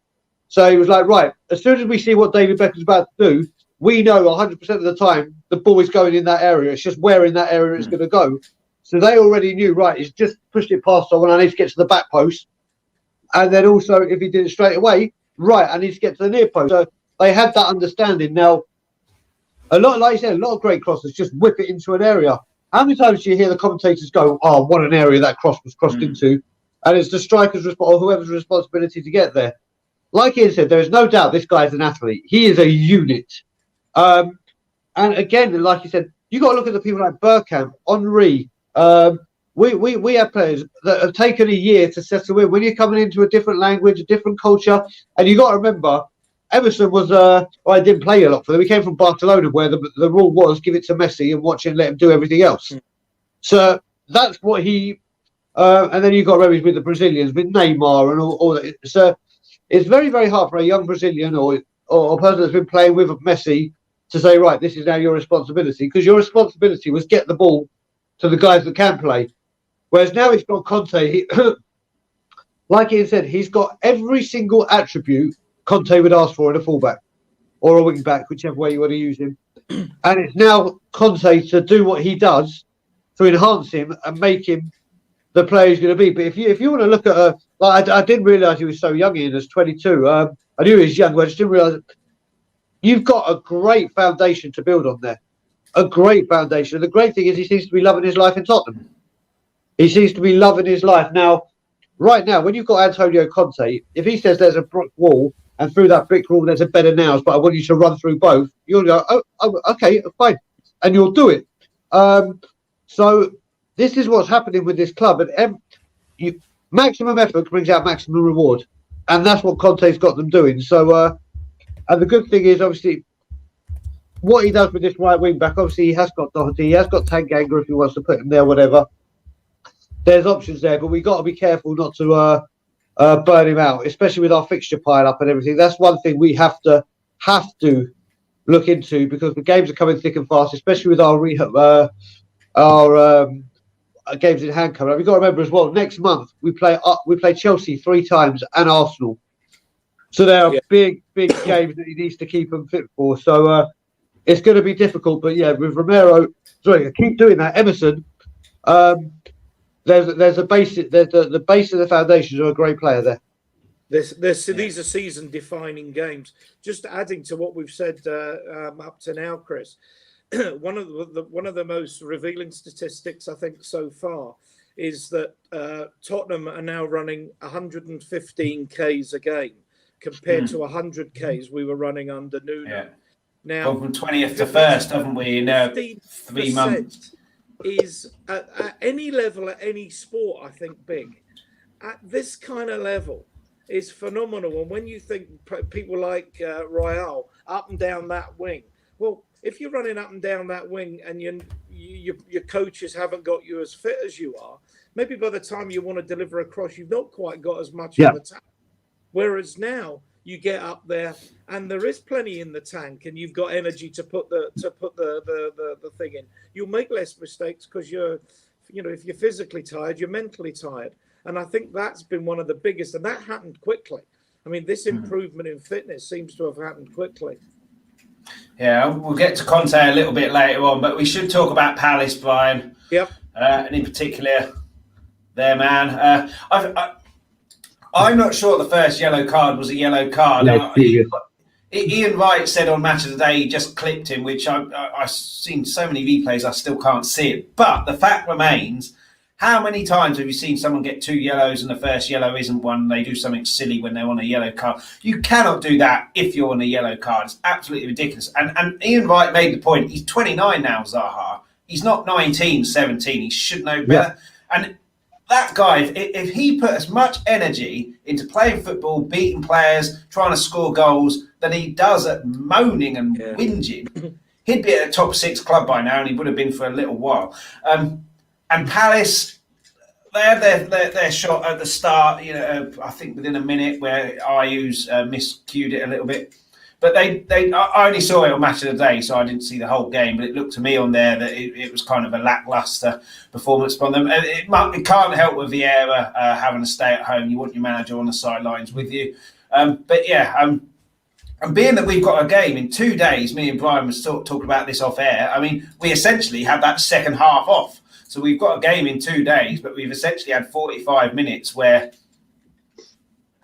So he was like, right, as soon as we see what David Beckham's about to do, we know 100% of the time the ball is going in that area. It's just where in that area it's going to go. So they already knew, right, he's just pushed it past someone, I need to get to the back post. And then also, if he did it straight away, right, I need to get to the near post. So they had that understanding. Now, a lot, like you said, a lot of great crosses just whip it into an area. How many times do you hear the commentators go, oh, what an area that cross was crossed into? And it's the striker's or whoever's responsibility to get there. Like Ian said, there is no doubt this guy's an athlete. He is a unit. And again, like you said, you got to look at the people like Bergkamp, Henry. We have players that have taken a year to settle in. When you're coming into a different language, a different culture, and you got to remember, Emerson was I didn't play a lot for them. He came from Barcelona, where the rule was give it to Messi and watch and let him do everything else. So that's what he. And then you got remedies with the Brazilians, with Neymar and all that. So it's very, very hard for a young Brazilian or a person that's been playing with Messi to say, right, this is now your responsibility, because your responsibility was get the ball to the guys that can play. Whereas now he's got Conte. Like Ian said, he's got every single attribute Conte would ask for in a fullback or a wing back, whichever way you want to use him. And it's now Conte to do what he does to enhance him and make him the player he's going to be. But if you want to look at I didn't realise he was so young. Ian as 22. I knew he was young, but I just didn't realise. You've got a great foundation to build on there. A great foundation. And the great thing is he seems to be loving his life in Tottenham. He seems to be loving his life. Now, right now, when you've got Antonio Conte, if he says there's a brick wall and through that brick wall there's a bed of nails, but I want you to run through both, you'll go, oh okay, fine. And you'll do it. So this is what's happening with this club. And maximum effort brings out maximum reward. And that's what Conte's got them doing. So, and the good thing is, obviously, what he does with this right wing back, obviously he has got Doherty, he has got Tanganga if he wants to put him there, whatever. There's options there, but we've got to be careful not to burn him out, especially with our fixture pile up and everything. That's one thing we have to look into, because the games are coming thick and fast, especially with our games in hand coming up. We've got to remember as well, next month we play Chelsea 3 times and Arsenal. So they are big games that he needs to keep them fit for. So it's going to be difficult, but yeah, with Romero, sorry, I keep doing that. Emerson, there's a basic, the base of the foundations are a great player there. These are season-defining games. Just adding to what we've said up to now, Chris, one of the most revealing statistics I think so far is that Tottenham are now running 115 Ks a game compared to 100 Ks we were running under Nuno. Yeah. Now, from 20th to 1st, haven't we? In 3 months. Is at any level, at any sport, I think big. At this kind of level is phenomenal. And when you think people like Royale up and down that wing, well, if you're running up and down that wing and your coaches haven't got you as fit as you are, maybe by the time you want to deliver a cross, you've not quite got as much in the tank. Whereas now you get up there and there is plenty in the tank, and you've got energy to put the thing in. You'll make less mistakes because if you're physically tired, you're mentally tired. And I think that's been one of the biggest, and that happened quickly. I mean, this improvement in fitness seems to have happened quickly. Yeah, we'll get to Conte a little bit later on, but we should talk about Palace, Brian. Yep. And in particular, their man. I'm not sure the first yellow card was a yellow card. Ian Wright said on Match of the Day he just clipped him, which I've seen so many replays I still can't see it. But the fact remains, how many times have you seen someone get 2 yellows and the first yellow isn't one? They do something silly when they're on a yellow card. You cannot do that if you're on a yellow card. It's absolutely ridiculous. And Ian Wright made the point. He's 29 now, Zaha. He's not 19, 17. He should know better. Yeah. And that guy, if he put as much energy into playing football, beating players, trying to score goals, than he does at moaning and whinging, he'd be at a top 6 club by now, and he would have been for a little while. And Palace, they had their shot at the start. I think within a minute where Ayu's miscued it a little bit. But I only saw it on Match of the Day, so I didn't see the whole game. But it looked to me on there that it was kind of a lacklustre performance from them. It can't help with Vieira having to stay at home. You want your manager on the sidelines with you. And being that we've got a game in 2 days, me and Brian was talking about this off air. I mean, we essentially had that second half off. So we've got a game in 2 days, but we've essentially had 45 minutes where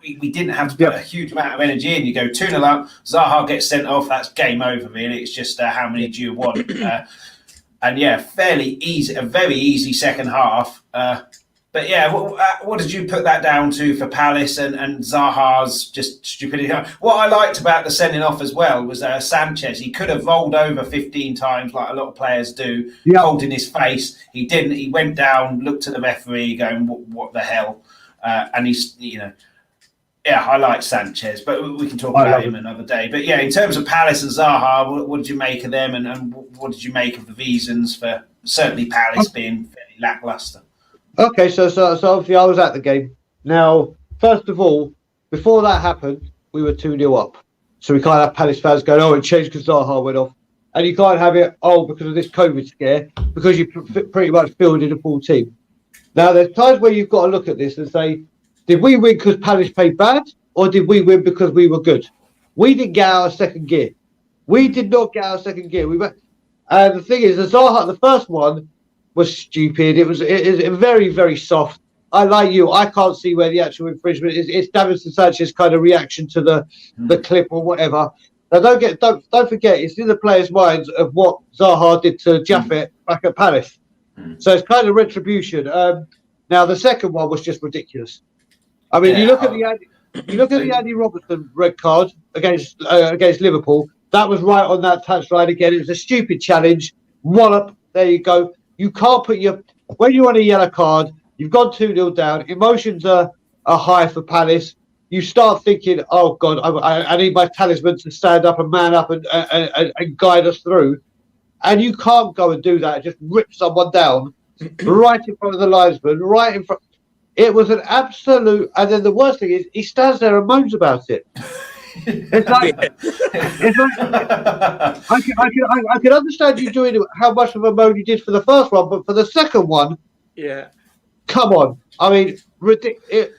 we didn't have to put a huge amount of energy in. You go 2-0 up, Zaha gets sent off, that's game over, really. It's just how many do you want? Fairly easy, a very easy second half. But yeah, what did you put that down to for Palace and Zaha's just stupidity? What I liked about the sending off as well was Sanchez. He could have rolled over 15 times like a lot of players do, holding his face. He didn't. He went down, looked at the referee, going, "What the hell?" And he's, I like Sanchez, but we can talk about him another day. But yeah, in terms of Palace and Zaha, what did you make of them, and what did you make of the reasons for certainly Palace being fairly lacklustre? Okay, so obviously I was at the game. Now, first of all, before that happened, we were 2-0 up. So we can't have Palace fans going, it changed because Zaha went off. And you can't have it, because of this COVID scare, because you pretty much fielded a full team. Now, there's times where you've got to look at this and say, did we win because Palace played bad, or did we win because we were good? We didn't get out of second gear. We did not get out of second gear. And the thing is, the Zaha, the first one, was stupid. It was very, very soft. I like you. I can't see where the actual infringement is. It's Davinson Sanchez's kind of reaction to the clip or whatever. Now don't forget, it's in the players' minds of what Zaha did to Jaffet back at Palace. So it's kind of retribution. Now the second one was just ridiculous. I mean, you look at the Andy Robertson red card against Liverpool. That was right on that touchline again. It was a stupid challenge. Wallop. There you go. You can't put when you're on a yellow card, you've gone 2-0 down, emotions are high for Palace. You start thinking, oh God, I need my talisman to stand up and man up and guide us through. And you can't go and do that, just rip someone down right in front of the linesman, right in front. It was an absolute, and then the worst thing is he stands there and moans about it. It's like, I can understand you doing how much of a moan you did for the first one, but for the second one, come on. I mean, ridiculous.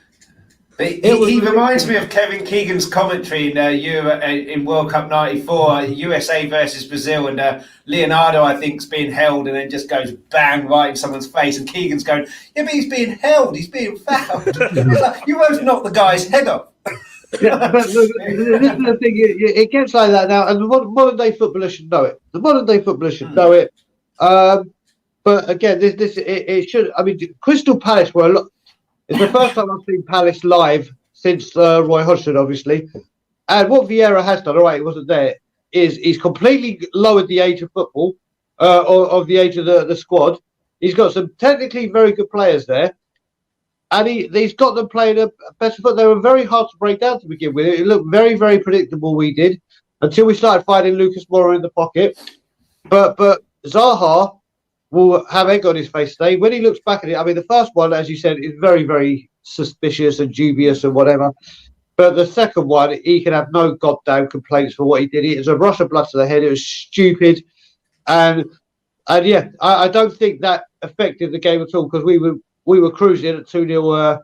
He reminds me of Kevin Keegan's commentary in World Cup '94, USA versus Brazil, and Leonardo, I think, is being held and then just goes bang right in someone's face, and Keegan's going, yeah, but he's being held, he's being fouled. It's like, you won't knock the guy's head off. Yeah, but this is the thing. It gets like that now, and the modern day footballers should know it. The modern day footballers should know it. But again, it should. I mean, Crystal Palace were a lot. It's the first time I've seen Palace live since Roy Hodgson, obviously. And what Vieira has done, all right, it wasn't there, is he's completely lowered the age of football, or of the age of the squad. He's got some technically very good players there. And he's got them playing a better foot. They were very hard to break down to begin with. It looked very, very predictable, we did, until we started finding Lucas Moura in the pocket. But Zaha will have egg on his face today. When he looks back at it, I mean, the first one, as you said, is very, very suspicious and dubious and whatever. But the second one, he can have no goddamn complaints for what he did. It was a rush of blood to the head. It was stupid. And yeah, I don't think that affected the game at all, because we were cruising at 2-0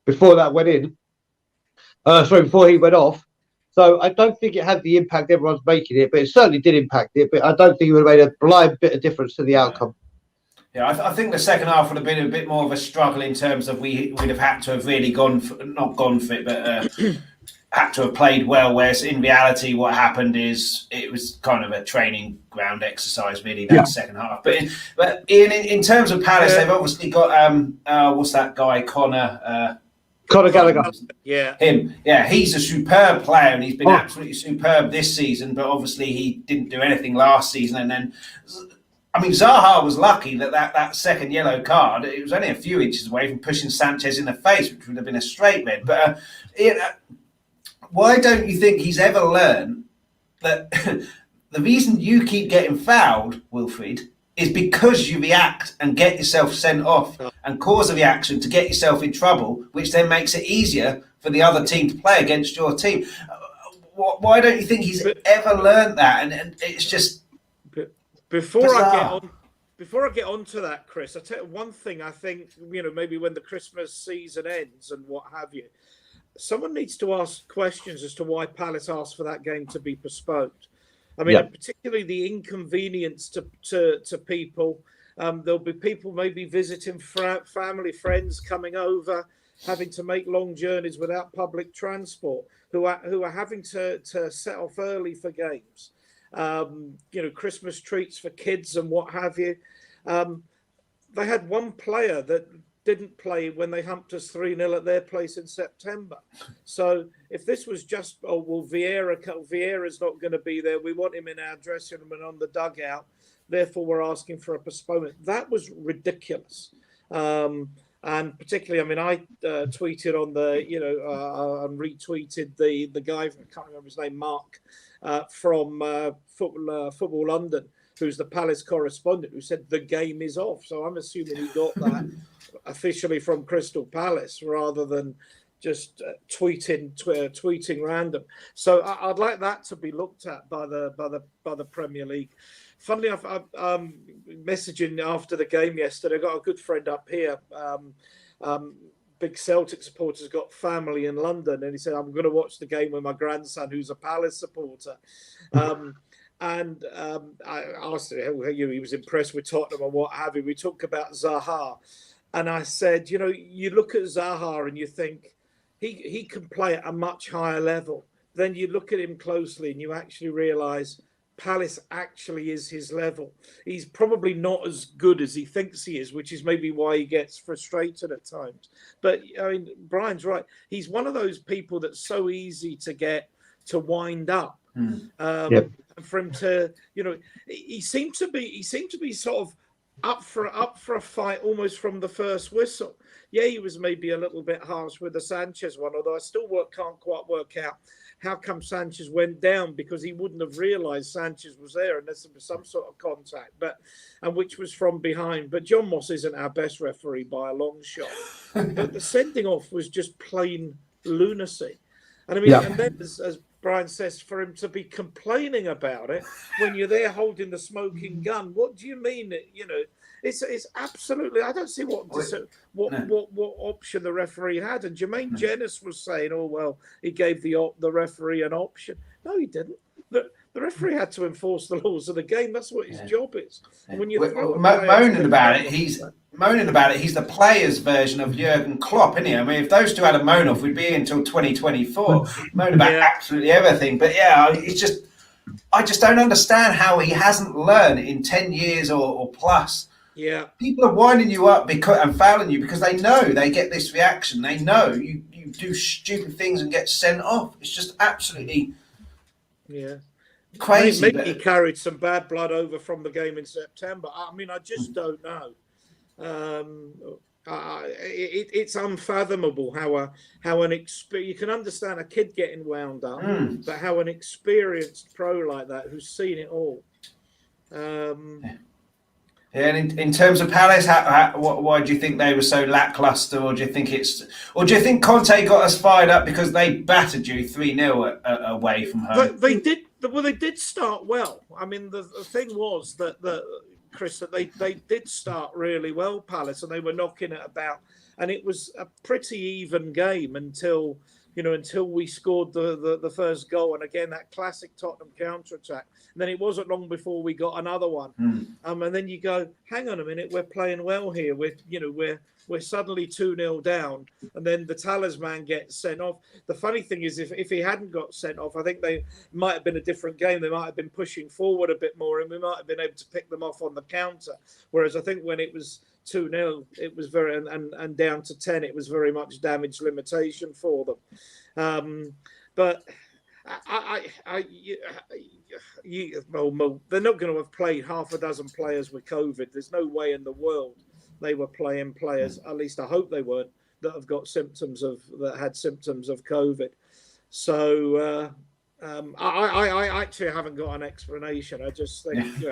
before that went in. Before he went off. So I don't think it had the impact everyone's making it, but it certainly did impact it. But I don't think it would have made a blind bit of difference to the outcome. Yeah, I think the second half would have been a bit more of a struggle in terms of we'd have had to have really not gone for it, but had to have played well. Whereas in reality, what happened is it was kind of a training ground exercise, really, that second half. But in terms of Palace, they've obviously got what's that guy, Conor Gallagher. Yeah. Him. Yeah, he's a superb player and he's been absolutely superb this season, but obviously he didn't do anything last season. And then, I mean, Zaha was lucky that second yellow card, it was only a few inches away from pushing Sanchez in the face, which would have been a straight red. But why don't you think he's ever learned that the reason you keep getting fouled, Wilfried, is because you react and get yourself sent off and cause a reaction to get yourself in trouble, which then makes it easier for the other team to play against your team. Why don't you think he's ever learned that? And it's just before bizarre. Before I get on to that, Chris, I tell you one thing. I think, maybe when the Christmas season ends and what have you, someone needs to ask questions as to why Palace asked for that game to be postponed. I mean, particularly the inconvenience to people. There'll be people maybe visiting family, friends coming over, having to make long journeys without public transport, who are having to set off early for games. Christmas treats for kids and what have you. They had one player that didn't play when they humped us 3-0 at their place in September. So if this was just, Vieira's not going to be there, we want him in our dressing room and on the dugout, therefore we're asking for a postponement. That was ridiculous. And particularly, I tweeted on and retweeted the guy, I can't remember his name, Mark, from Football London, who's the Palace correspondent, who said the game is off. So I'm assuming he got that officially from Crystal Palace rather than just tweeting random. So I'd like that to be looked at by the Premier League. Funnily enough, I'm messaging after the game yesterday. I got a good friend up here. Big Celtic supporter, has got family in London, and he said, I'm going to watch the game with my grandson, who's a Palace supporter. And I asked him, he was impressed with Tottenham and what have you. We talked about Zaha. And I said, you look at Zaha and you think he can play at a much higher level. Then you look at him closely and you actually realise Palace actually is his level. He's probably not as good as he thinks he is, which is maybe why he gets frustrated at times. But Brian's right. He's one of those people that's so easy to get to wind up. And for him to, he seemed to be sort of up for a fight almost from the first whistle. Yeah, he was maybe a little bit harsh with the Sanchez one, although I still can't quite work out how come Sanchez went down, because he wouldn't have realised Sanchez was there unless there was some sort of contact, and which was from behind. But John Moss isn't our best referee by a long shot. But the sending off was just plain lunacy. And and then as Brian says, for him to be complaining about it when you're there holding the smoking gun, what do you mean? It's absolutely. I don't see what option the referee had. And Jermaine Jenas was saying, "Oh well, he gave the referee an option." No, he didn't. The referee had to enforce the laws of the game. That's what his job is. And when you moaning about it, he's the player's version of Jurgen Klopp, isn't he? I mean, if those two had a moan off, we'd be in until 2024. Moan about absolutely everything. But it's just, I just don't understand how he hasn't learned in 10 years or plus. Yeah, people are winding you up and fouling you because they know they get this reaction. They know you do stupid things and get sent off. It's just absolutely crazy. Maybe he carried some bad blood over from the game in September. I mean, I just don't know. It's unfathomable how you can understand a kid getting wound up, but how an experienced pro like that who's seen it all. And in terms of Palace, why do you think they were so lackluster, or do you think Conte got us fired up because they battered you 3-0 away from home? They did start well. I mean, the thing was that Chris, that they did start really well, Palace, and they were knocking it about, and it was a pretty even game until we scored the first goal, and again that classic Tottenham counter-attack. And then it wasn't long before we got another one. And then you go, hang on a minute, we're playing well here. We're suddenly 2-0 down, and then the talisman gets sent off. The funny thing is, if he hadn't got sent off, I think they might have been a different game. They might have been pushing forward a bit more, and we might have been able to pick them off on the counter. Whereas I think when it was 2-0, it was very and down to 10, it was very much damage limitation for them. But they're not going to have played half a dozen players with COVID. There's no way in the world they were playing players. At least I hope they weren't, that had symptoms of COVID. So I actually haven't got an explanation. I just think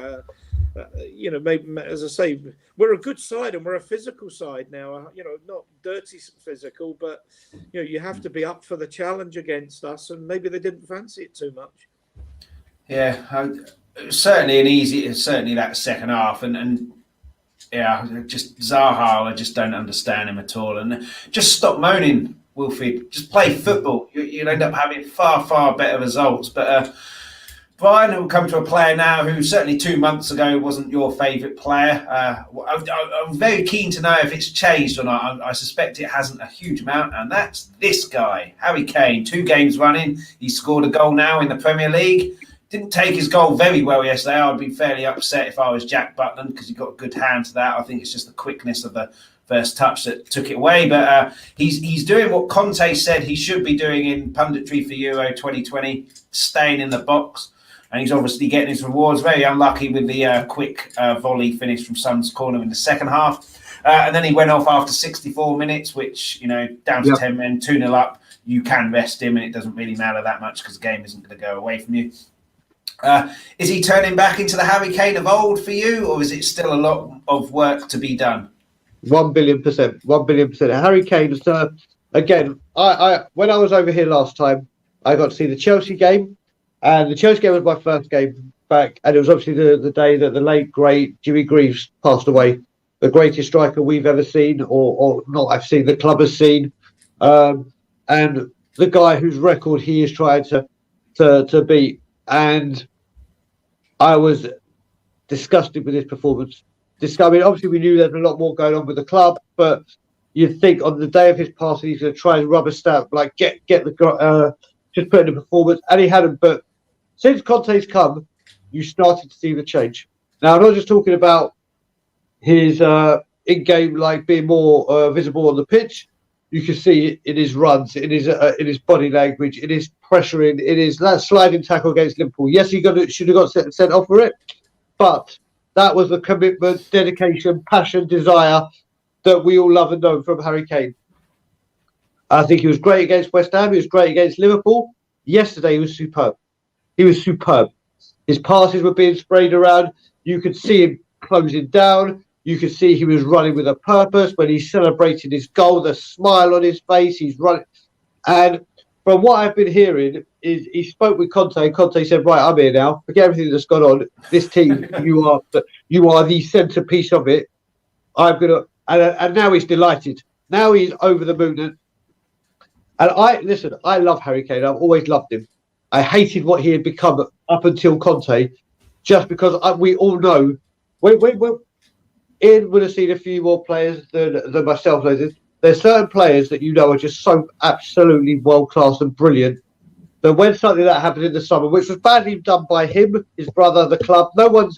maybe, as I say, we're a good side and we're a physical side now. Not dirty physical, but you have to be up for the challenge against us, and maybe they didn't fancy it too much. Yeah, certainly that second half, and yeah, just Zaha, I just don't understand him at all. And just stop moaning, Wilfried. Just play football. You'll end up having far, far better results. But Brian, will come to a player now who certainly 2 months ago wasn't your favourite player. I'm very keen to know if it's changed or not. I suspect it hasn't a huge amount, and that's this guy, Harry Kane. 2 games running. He scored a goal now in the Premier League. Didn't take his goal very well yesterday. I'd be fairly upset if I was Jack Butland because he got a good hand to that. I think it's just the quickness of the first touch that took it away. But he's doing what Conte said he should be doing in punditry for Euro 2020, staying in the box. And he's obviously getting his rewards. Very unlucky with the quick volley finish from Son's corner in the second half. And then he went off after 64 minutes, which, down to 10 men, 2-0 up. You can rest him and it doesn't really matter that much because the game isn't going to go away from you. Is he turning back into the Harry Kane of old for you, or is it still a lot of work to be done? 1 billion%. 1 billion%. Harry Kane, again, I when I was over here last time, I got to see the Chelsea game, and the Chelsea game was my first game back, and it was obviously the day that the late, great Jimmy Greaves passed away, the greatest striker we've ever seen, or not I've seen, the club has seen, and the guy whose record he is trying to beat. And I was disgusted with his performance. Obviously, we knew there's a lot more going on with the club, but you'd think on the day of his passing, he's going to try and rubber stamp, like get the just put in the performance, and he hadn't. But since Conte's come, you started to see the change. Now, I'm not just talking about his in-game, like being more visible on the pitch. You can see it in his runs, in his body language, in his pressuring, in his that sliding tackle against Liverpool. Yes, he should have got sent off for it, but that was the commitment, dedication, passion, desire that we all love and know from Harry Kane. I think he was great against West Ham. He was great against Liverpool. Yesterday, he was superb. He was superb. His passes were being sprayed around. You could see him closing down. You could see he was running with a purpose. When he celebrated his goal, the smile on his face, he's running. And from what I've been hearing, is he spoke with Conte, and Conte said, right, I'm here now. Forget everything that's gone on. This team, you are the centrepiece of it. And now he's delighted. Now he's over the moon. And I love Harry Kane. I've always loved him. I hated what he had become up until Conte, just because we all know, Ian would have seen a few more players than myself. There's certain players that are just so absolutely world-class and brilliant that when something that happened in the summer, which was badly done by him, his brother, the club, no one's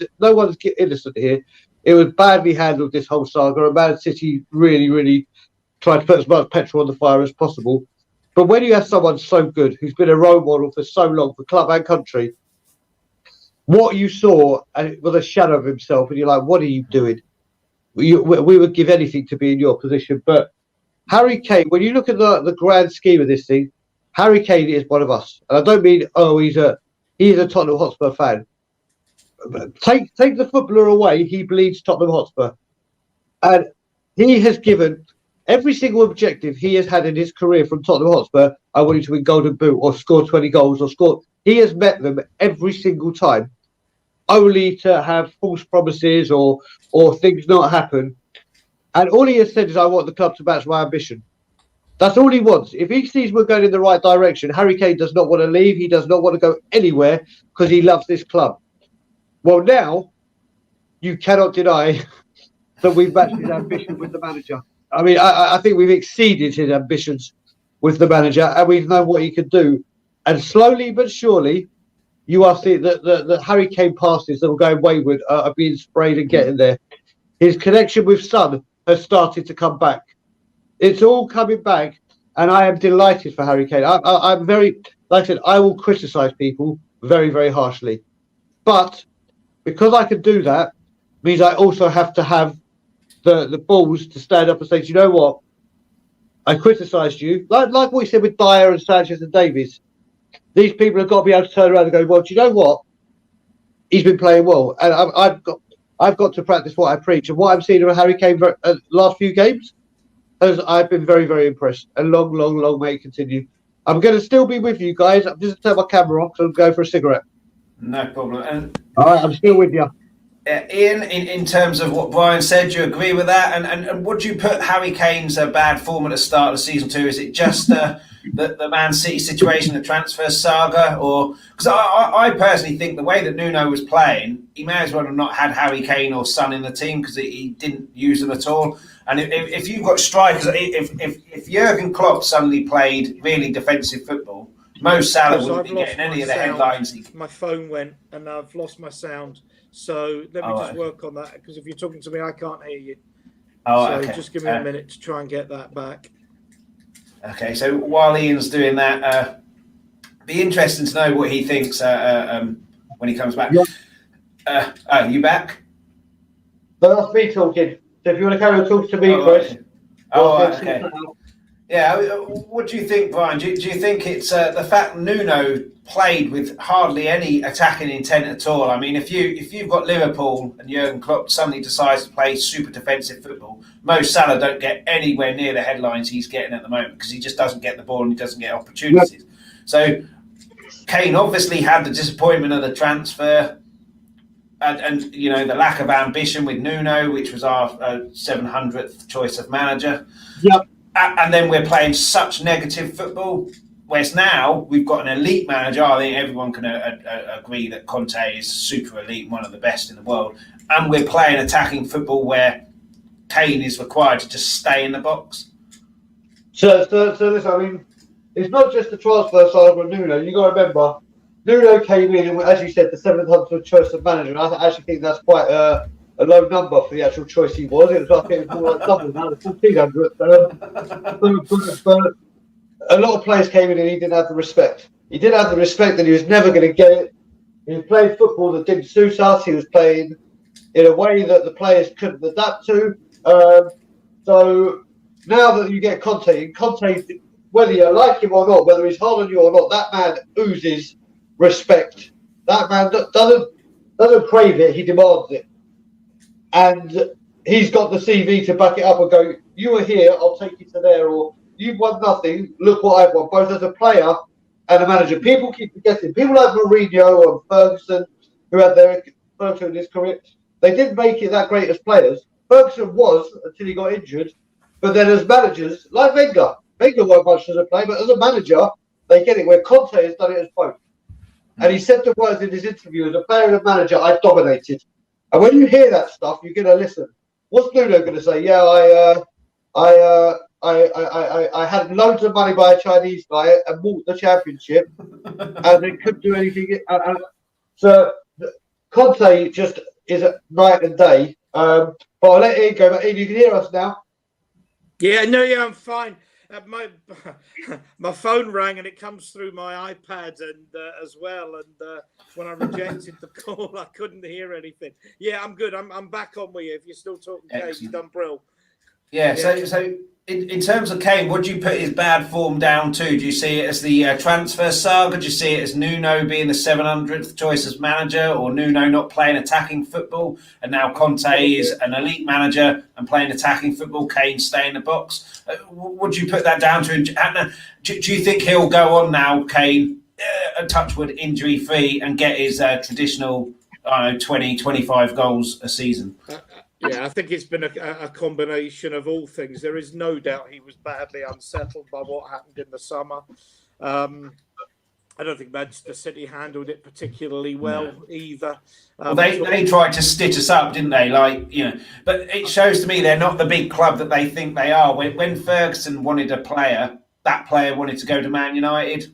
innocent here. It was badly handled, this whole saga, and Man City really, really tried to put as much petrol on the fire as possible. But when you have someone so good, who's been a role model for so long for club and country, what you saw was a shadow of himself, and you're like, what are you doing? We would give anything to be in your position. But Harry Kane, when you look at the grand scheme of this thing, Harry Kane is one of us. And I don't mean, he's a Tottenham Hotspur fan. Take the footballer away, he bleeds Tottenham Hotspur. And he has given every single objective he has had in his career from Tottenham Hotspur. I want you to win Golden Boot or score 20 goals or score. He has met them every single time, only to have false promises or things not happen. And all he has said is, I want the club to match my ambition. That's all he wants. If he sees we're going in the right direction, Harry Kane does not want to leave. He does not want to go anywhere because he loves this club. Well, now you cannot deny that we've matched his ambition with the manager. I mean, I think we've exceeded his ambitions with the manager, and we know what he could do. And slowly but surely, you are seeing that the Harry Kane passes that were going wayward are being sprayed and getting there. His connection with Son has started to come back. It's all coming back, and I am delighted for Harry Kane. I'm very, like I said, I will criticise people very, very harshly. But because I can do that, means I also have to have the balls to stand up and say, do you know what? I criticised you. Like what we said with Dyer and Sanchez and Davies. These people have got to be able to turn around and go, well, do you know what? He's been playing well. And I've got to practice what I preach. And what I'm seeing of Harry Kane last few games, I've been very, very impressed. And long, long, long may it continue. I'm going to still be with you guys. I'm just going to turn my camera off and go for a cigarette. No problem. And all right, I'm still with you. Ian, in terms of what Brian said, do you agree with that? And would you put Harry Kane's bad form at the start of season 2? Is it just the Man City situation, the transfer saga? Or because I personally think the way that Nuno was playing, he may as well have not had Harry Kane or Son in the team because he didn't use them at all. And if you've got strikers, if Jurgen Klopp suddenly played really defensive football, Mo Salah wouldn't be getting any of the headlines. My phone went and I've lost my sound. So let me just work on that, because if you're talking to me, I can't hear you. So just give me a minute to try and get that back. Okay, so while Ian's doing that, be interesting to know what he thinks when he comes back. Yeah. Are you back? No, that's me talking. So if you want to carry on talking to me, Chris. Okay. Yeah, what do you think, Brian? Do you think it's the fact Nuno played with hardly any attacking intent at all? I mean, if you've got Liverpool and Jurgen Klopp suddenly decides to play super defensive football, Mo Salah don't get anywhere near the headlines he's getting at the moment because he just doesn't get the ball and he doesn't get opportunities. Yep. So Kane obviously had the disappointment of the transfer and you know the lack of ambition with Nuno, which was our 700th choice of manager. Yep. And then we're playing such negative football, whereas now we've got an elite manager. I think everyone can agree that Conte is super elite, one of the best in the world. And we're playing attacking football where Kane is required to just stay in the box. So listen, I mean, it's not just the transfer side of Nuno. You've got to remember, Nuno came in, and as you said, the 700th choice of manager. And I actually think that's quite a low number for the actual choice he was. It was more like double now, the 1400. But a lot of players came in and he didn't have the respect. He didn't have the respect that he was never going to get it. He was playing football that didn't suit us. He was playing in a way that the players couldn't adapt to. So now that you get Conte, whether you like him or not, whether he's hard on you or not, that man oozes respect. That man doesn't crave it, he demands it. And he's got the CV to back it up and go, you were here, I'll take you to there, or you've won nothing, look what I've won, both as a player and a manager. People keep forgetting. People like Mourinho and Ferguson, who had Ferguson in his career, they didn't make it that great as players. Ferguson was until he got injured, but then as managers, like Wenger weren't much as a player, but as a manager, they get it, where Conte has done it as both. And he said the words in his interview, as a player and a manager, I dominated. And when you hear that stuff, you're going to listen. What's Nuno going to say? Yeah, I had loads of money by a Chinese guy and bought the championship, and they couldn't do anything. So Conte just is night and day. But I'll let Ian go. But Ian, you can hear us now. Yeah, I'm fine. My phone rang and it comes through my iPad and as well. And when I rejected the call, I couldn't hear anything. Yeah, I'm good. I'm back on with you. If you're still talking, Kane, you've done brill. Yeah. So in terms of Kane, what do you put his bad form down to? Do you see it as the transfer saga? Do you see it as Nuno being the 700th choice as manager, or Nuno not playing attacking football, and now Conte is an elite manager and playing attacking football, Kane stay in the box? What do you put that down to? Do you think he'll go on now, Kane, a touchwood injury-free, and get his traditional 20, 25 goals a season? Yeah, I think it's been a combination of all things. There is no doubt he was badly unsettled by what happened in the summer. I don't think Manchester City handled it particularly well either. Well, they tried to stitch us up, didn't they? But it shows to me they're not the big club that they think they are. When Ferguson wanted a player, that player wanted to go to Man United,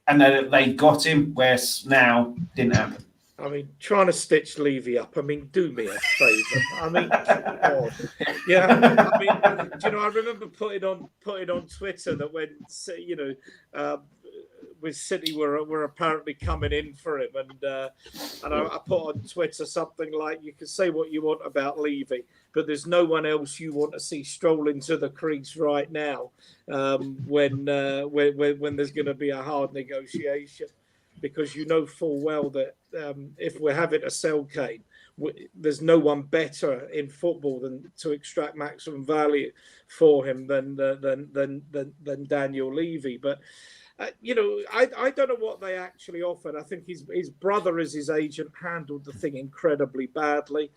and they got him, whereas now didn't happen. I mean, trying to stitch Levy up. I mean, do me a favour. I mean, God. Yeah. I mean, I remember putting on Twitter that when with City were apparently coming in for him, and I put on Twitter something like, "You can say what you want about Levy, but there's no one else you want to see stroll into the crease right now when there's going to be a hard negotiation." because you know full well that if we're having to sell Kane, there's no one better in football than to extract maximum value for him than Daniel Levy. But I don't know what they actually offered. I think his brother, as his agent, handled the thing incredibly badly.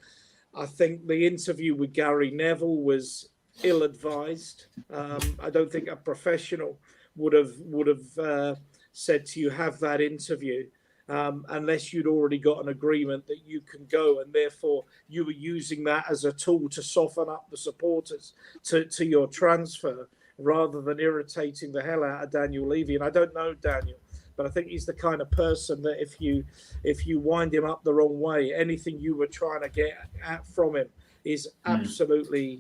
I think the interview with Gary Neville was ill-advised. I don't think a professional would have said to you, have that interview, unless you'd already got an agreement that you can go, and therefore you were using that as a tool to soften up the supporters to your transfer, rather than irritating the hell out of Daniel Levy. And I don't know Daniel, but I think he's the kind of person that if you wind him up the wrong way, anything you were trying to get at from him is absolutely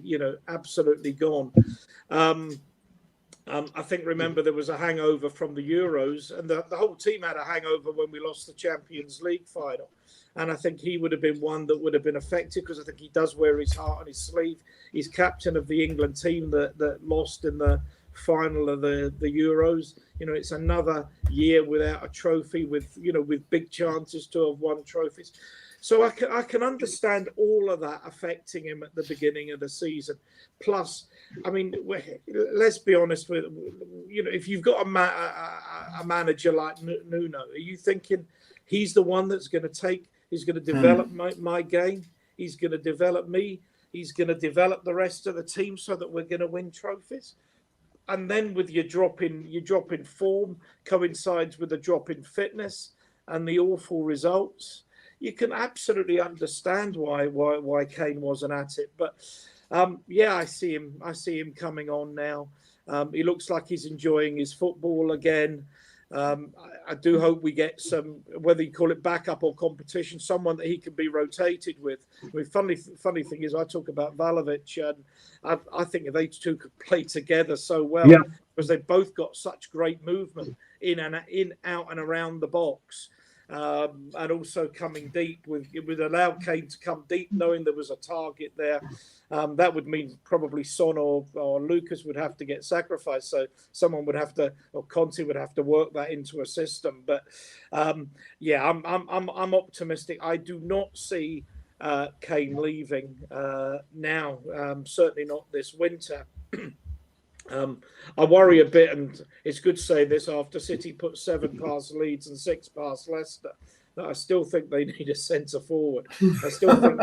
gone. I think, remember, there was a hangover from the Euros, and the whole team had a hangover when we lost the Champions League final. And I think he would have been one that would have been affected, because I think he does wear his heart on his sleeve. He's captain of the England team that lost in the final of the Euros. It's another year without a trophy, with big chances to have won trophies. So I can understand all of that affecting him at the beginning of the season. Plus, I mean, let's be honest with, if you've got a manager like Nuno, are you thinking he's the one that's going to develop my game? He's going to develop me. He's going to develop the rest of the team so that we're going to win trophies. And then with your drop in form coincides with a drop in fitness and the awful results. You can absolutely understand why Kane wasn't at it. But I see him coming on now. He looks like he's enjoying his football again. I do hope we get some, whether you call it backup or competition, someone that he can be rotated with. I mean, funny thing is, I talk about Vlahovic, and I think they two could play together so well, because they've both got such great movement in, out, and around the box. And also coming deep, it would allow Kane to come deep, knowing there was a target there. That would mean probably Son or Lucas would have to get sacrificed. So someone would have to, or Conte would have to work that into a system. But I'm optimistic. I do not see Kane leaving now. Certainly not this winter. I worry a bit, and it's good to say this after City put 7 past Leeds and 6 past Leicester, that I still think they need a centre forward. I still think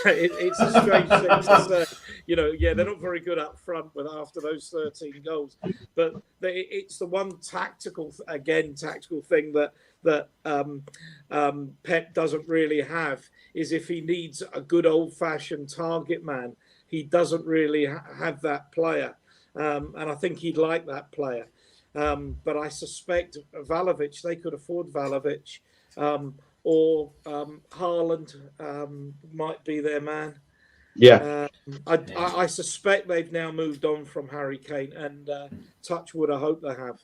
it's a strange thing to say. They're not very good up front after those 13 goals, but it's the one tactical thing that Pep doesn't really have, is if he needs a good old-fashioned target man, he doesn't really have that player. And I think he'd like that player. But I suspect Vlahovic, they could afford Vlahovic, or Haaland might be their man. Yeah. I suspect they've now moved on from Harry Kane, and touch wood, I hope they have.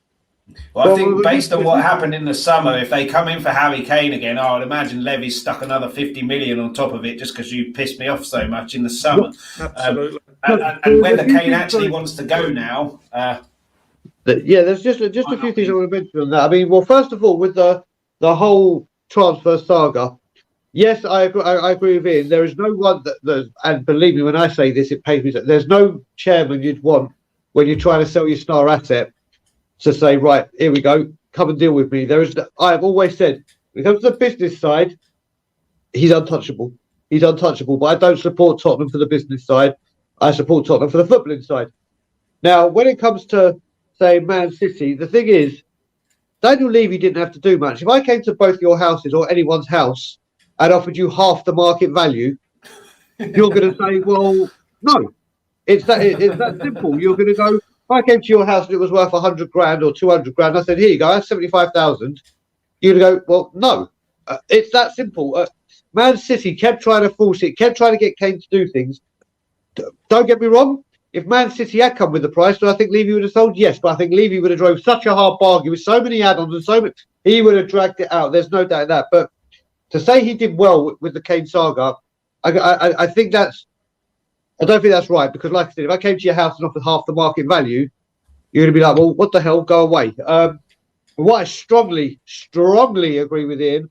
Well, I think based on what happened in the summer, if they come in for Harry Kane again, I would imagine Levy's stuck another 50 million on top of it, just because you pissed me off so much in the summer. Absolutely. And whether Kane actually wants to go now. There's just a few things I want to mention on that. I mean, well, first of all, with the whole transfer saga, yes, I agree with Ian. There is no one and believe me when I say this, it pains me. There's no chairman you'd want when you're trying to sell your star asset to say, right, here we go, come and deal with me. I've always said, when it comes to the business side, he's untouchable. He's untouchable, but I don't support Tottenham for the business side. I support Tottenham for the footballing side. Now, when it comes to, say, Man City, the thing is, Daniel Levy didn't have to do much. If I came to both your houses or anyone's house and offered you half the market value, you're going to say, well, no. It's that simple. You're going to go, if I came to your house and it was worth 100 grand or 200 grand, I said, here you go, that's 75,000. You're going to go, well, no. It's that simple. Man City kept trying to force it, kept trying to get Kane to do things. Don't get me wrong. If Man City had come with the price, do I think Levy would have sold? Yes, but I think Levy would have drove such a hard bargain with so many add-ons and so much. He would have dragged it out. There's no doubt in that. But to say he did well with the Kane saga, I think I don't think that's right, because like I said, if I came to your house and offered half the market value, you're going to be like, well, what the hell, go away. What I strongly agree with Ian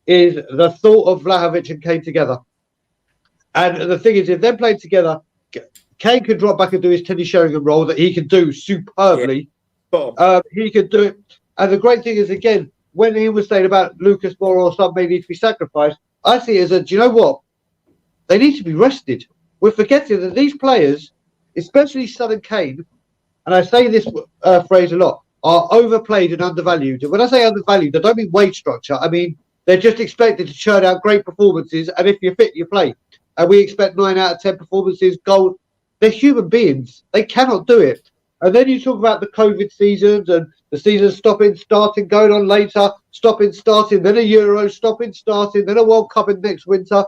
is the thought of Vlahovic and Kane together. And the thing is, if they're playing together, Kane can drop back and do his Teddy Sheringham role that he can do superbly. Yeah. He could do it. And the great thing is, again, when he was saying about Lucas Moura or something may need to be sacrificed, I see it as do you know what? They need to be rested. We're forgetting that these players, especially Son and Kane, and I say this phrase a lot, are overplayed and undervalued. And when I say undervalued, I don't mean wage structure. I mean, they're just expected to churn out great performances. And if you're fit, you play. And we expect 9 out of 10 performances, goals. They're human beings. They cannot do it. And then you talk about the COVID seasons and the seasons stopping, starting, going on later, stopping, starting, then a Euro, stopping, starting, then a World Cup in next winter.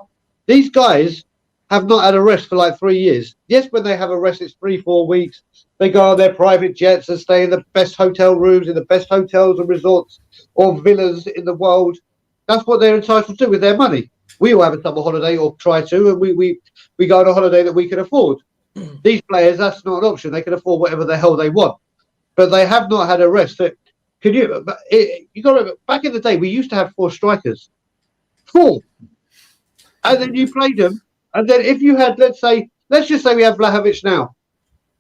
These guys have not had a rest for like 3 years. Yes, when they have a rest, it's 3-4 weeks. They go on their private jets and stay in the best hotel rooms, in the best hotels and resorts or villas in the world. That's what they're entitled to with their money. We all have a summer holiday or try to, and we go on a holiday that we can afford. These players, that's not an option. They can afford whatever the hell they want. But they have not had a rest. You got to remember, back in the day, we used to have 4 strikers. 4. And then you played them. And then if you had, let's just say we have Vlahovic now,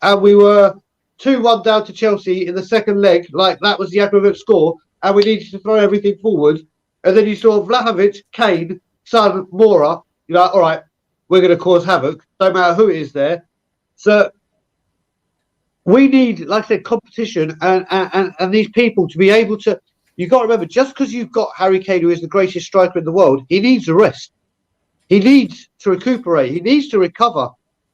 and we were 2-1 down to Chelsea in the second leg, like that was the aggregate score, and we needed to throw everything forward. And then you saw Vlahovic, Kane, Son, Moura. You're like, all right, we're going to cause havoc. No matter who it is there. So we need, like I said, competition and these people to be able to. You've got to remember, just because you've got Harry Kane, who is the greatest striker in the world, he needs a rest. He needs to recuperate. He needs to recover.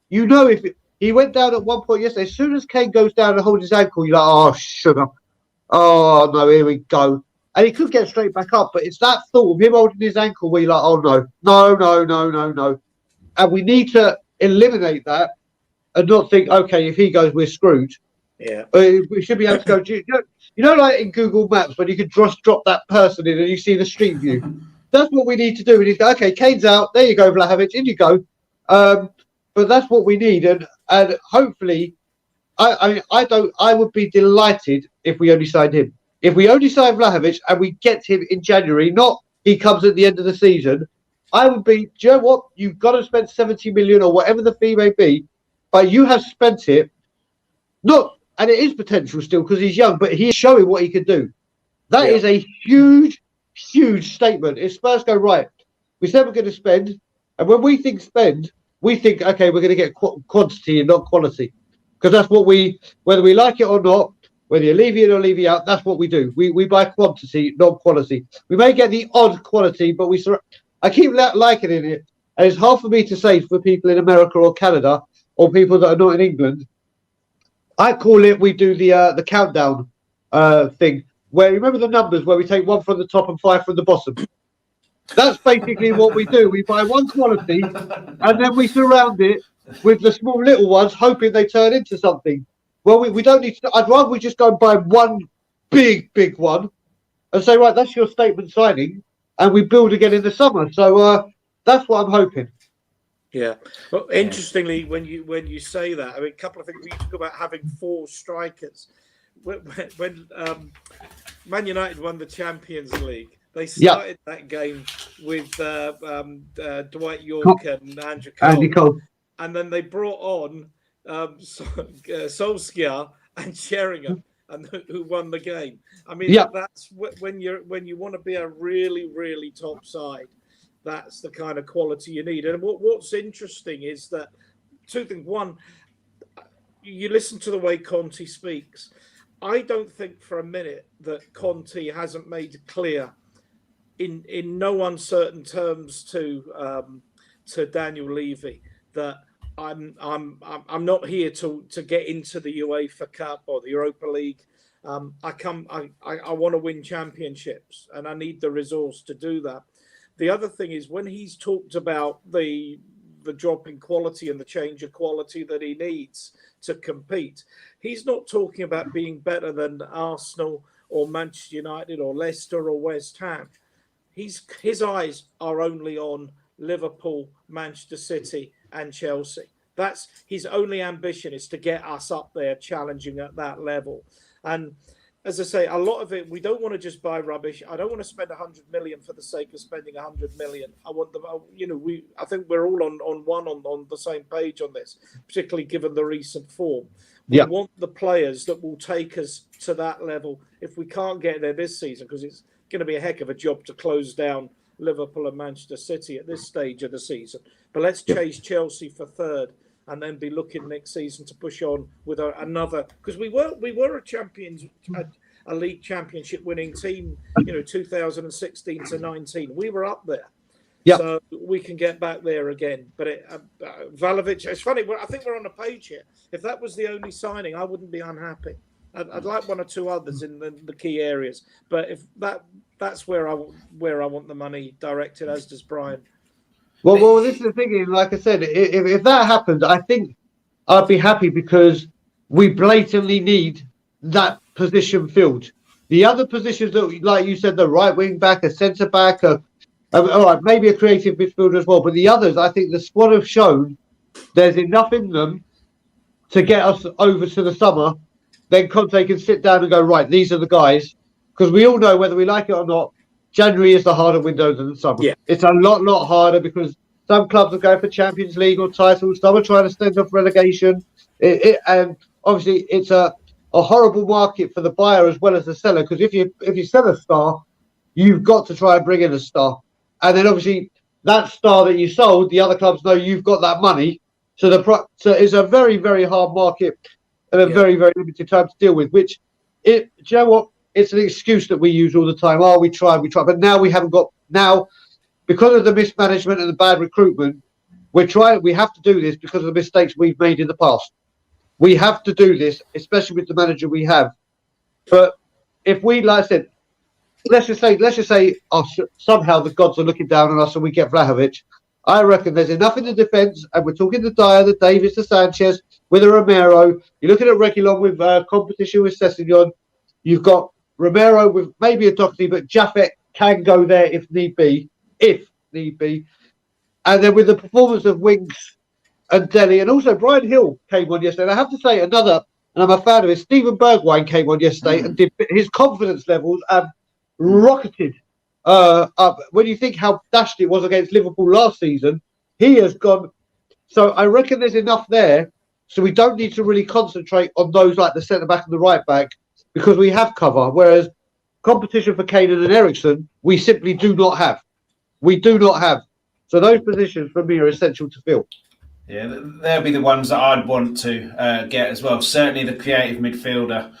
You know, if he went down at one point yesterday, as soon as Kane goes down and holds his ankle, you're like, oh, sugar. Oh, no, here we go. And he could get straight back up, but it's that thought of him holding his ankle where you're like, oh, no. And we need to eliminate that and not think, okay, if he goes, we're screwed. Yeah. We should be able to go, you know, like in Google Maps, when you can just drop that person in and you see the street view. That's what we need to do. We need to go, okay, Kane's out. There you go, Vlahovic. In you go. But that's what we need. And hopefully, I would be delighted if we only signed him. If we only sign Vlahovic and we get him in January, not he comes at the end of the season, I would be, do you know what? You've got to spend 70 million or whatever the fee may be, but you have spent it. Not, and it is potential still because he's young, but he is showing what he can do. That is a huge statement. If Spurs go, right, we said we're going to spend, and when we think spend, we think, okay, we're going to get quantity and not quality. Because that's what whether we like it or not, whether you leave it or leave it out, that's what we do. We buy quantity, not quality. We may get the odd quality, but I keep liking it. And it's hard for me to say for people in America or Canada or people that are not in England. I call it, we do the countdown thing, where you remember the numbers where we take 1 from the top and 5 from the bottom. That's basically what we do. We buy one quality and then we surround it with the small little ones, hoping they turn into something. Well, we don't need to. I'd rather we just go and buy one big one and say, right, that's your statement signing, and we build again in the summer. So that's what I'm hoping. Yeah. Well, interestingly, when you say that, I mean, a couple of things. We talk about having 4 strikers. When Man United won the Champions League, they started that game with Dwight York and Andrew Cole. And then they brought on Solskjaer and Sheringham, and who won the game. I mean, that's when you want to be a really, really top side. That's the kind of quality you need. And what's interesting is that 2 things. One, you listen to the way Conte speaks. I don't think for a minute that Conte hasn't made clear in no uncertain terms to Daniel Levy that I'm not here to get into the UEFA Cup or the Europa League. I want to win championships, and I need the resource to do that. The other thing is when he's talked about the drop in quality and the change of quality that he needs to compete, he's not talking about being better than Arsenal or Manchester United or Leicester or West Ham. His eyes are only on Liverpool, Manchester City and Chelsea. That's his only ambition, is to get us up there challenging at that level. And as I say, a lot of it, we don't want to just buy rubbish. I don't want to spend 100 million for the sake of spending 100 million. I want them, I think we're all on the same page on this, particularly given the recent form. We want the players that will take us to that level. If we can't get there this season, because it's going to be a heck of a job to close down Liverpool and Manchester City at this stage of the season. But let's chase Chelsea for third, and then be looking next season to push on with another, because we were a league championship winning team, 2016 to 19. We were up there. Yep. So we can get back there again. But Vlahovic, it's funny, I think we're on a page here. If that was the only signing, I wouldn't be unhappy. I'd like one or two others in the key areas. But if that's where I want the money directed, as does Brian. Well, this is the thing. Like I said, if that happens, I think I'd be happy, because we blatantly need that position filled. The other positions that, like you said, the right wing back, a centre back, all right, maybe a creative midfielder as well. But the others, I think the squad have shown there's enough in them to get us over to the summer. Then Conte can sit down and go, right, these are the guys, because we all know, whether we like it or not, January is the harder window than the summer. Yeah. It's a lot harder, because some clubs are going for Champions League or titles. Some are trying to stand off relegation. And obviously, it's a horrible market for the buyer as well as the seller, because if you sell a star, you've got to try and bring in a star. And then obviously, that star that you sold, the other clubs know you've got that money. So it's a very, very hard market and a very, very limited time to deal with, do you know what? It's an excuse that we use all the time. Oh, we try. But now we haven't got, because of the mismanagement and the bad recruitment, we have to do this because of the mistakes we've made in the past. We have to do this, especially with the manager we have. But if we, like I said, let's just say somehow the gods are looking down on us and we get Vlahovic, I reckon there's enough in the defence, and we're talking the Dyer, the Davis, the Sanchez, with a Romero. You're looking at Reguilon with competition with Sessegnon. You've got Romero with maybe a Doherty, but Jaffet can go there if need be. And then with the performance of Winks and Dele, and also Brian Hill came on yesterday. And I have to say another, and I'm a fan of it, Stephen Bergwijn came on yesterday, and his confidence levels have rocketed up. When you think how dashed it was against Liverpool last season, he has gone. So I reckon there's enough there, so we don't need to really concentrate on those like the centre back and the right back, because we have cover. Whereas competition for Kane and Emerson, we simply do not have. So those positions for me are essential to fill. Yeah, they'll be the ones that I'd want to get as well. Certainly the creative midfielder,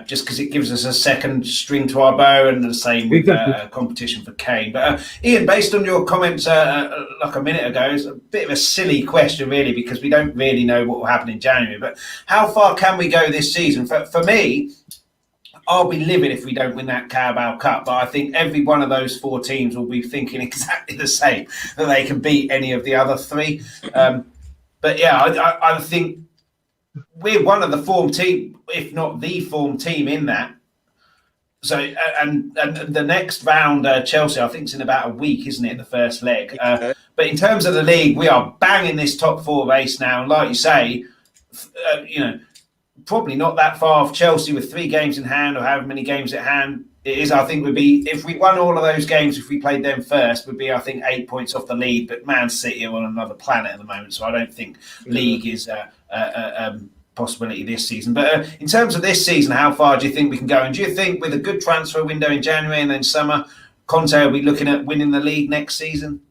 just because it gives us a second string to our bow, and the same with competition for Kane. But Ian, based on your comments like a minute ago, it's a bit of a silly question really, because we don't really know what will happen in January. But how far can we go this season? For me, I'll be livid if we don't win that Carabao Cup, but I think every one of those four teams will be thinking exactly the same, that they can beat any of the other three. But yeah, I think we're one of the form team, if not the form team in that. So, and the next round, Chelsea, I think it's in about a week, isn't it? The first leg. But in terms of the league, we are banging this top four race now. And like you say, probably not that far off Chelsea with 3 games in hand, or however many games at hand it is. I think would be, if we won all of those games, if we played them first, would be, I think, 8 points off the lead. But Man City are on another planet at the moment, so I don't think league is a possibility this season. But in terms of this season, how far do you think we can go? And do you think with a good transfer window in January and then summer, Conte will be looking at winning the league next season?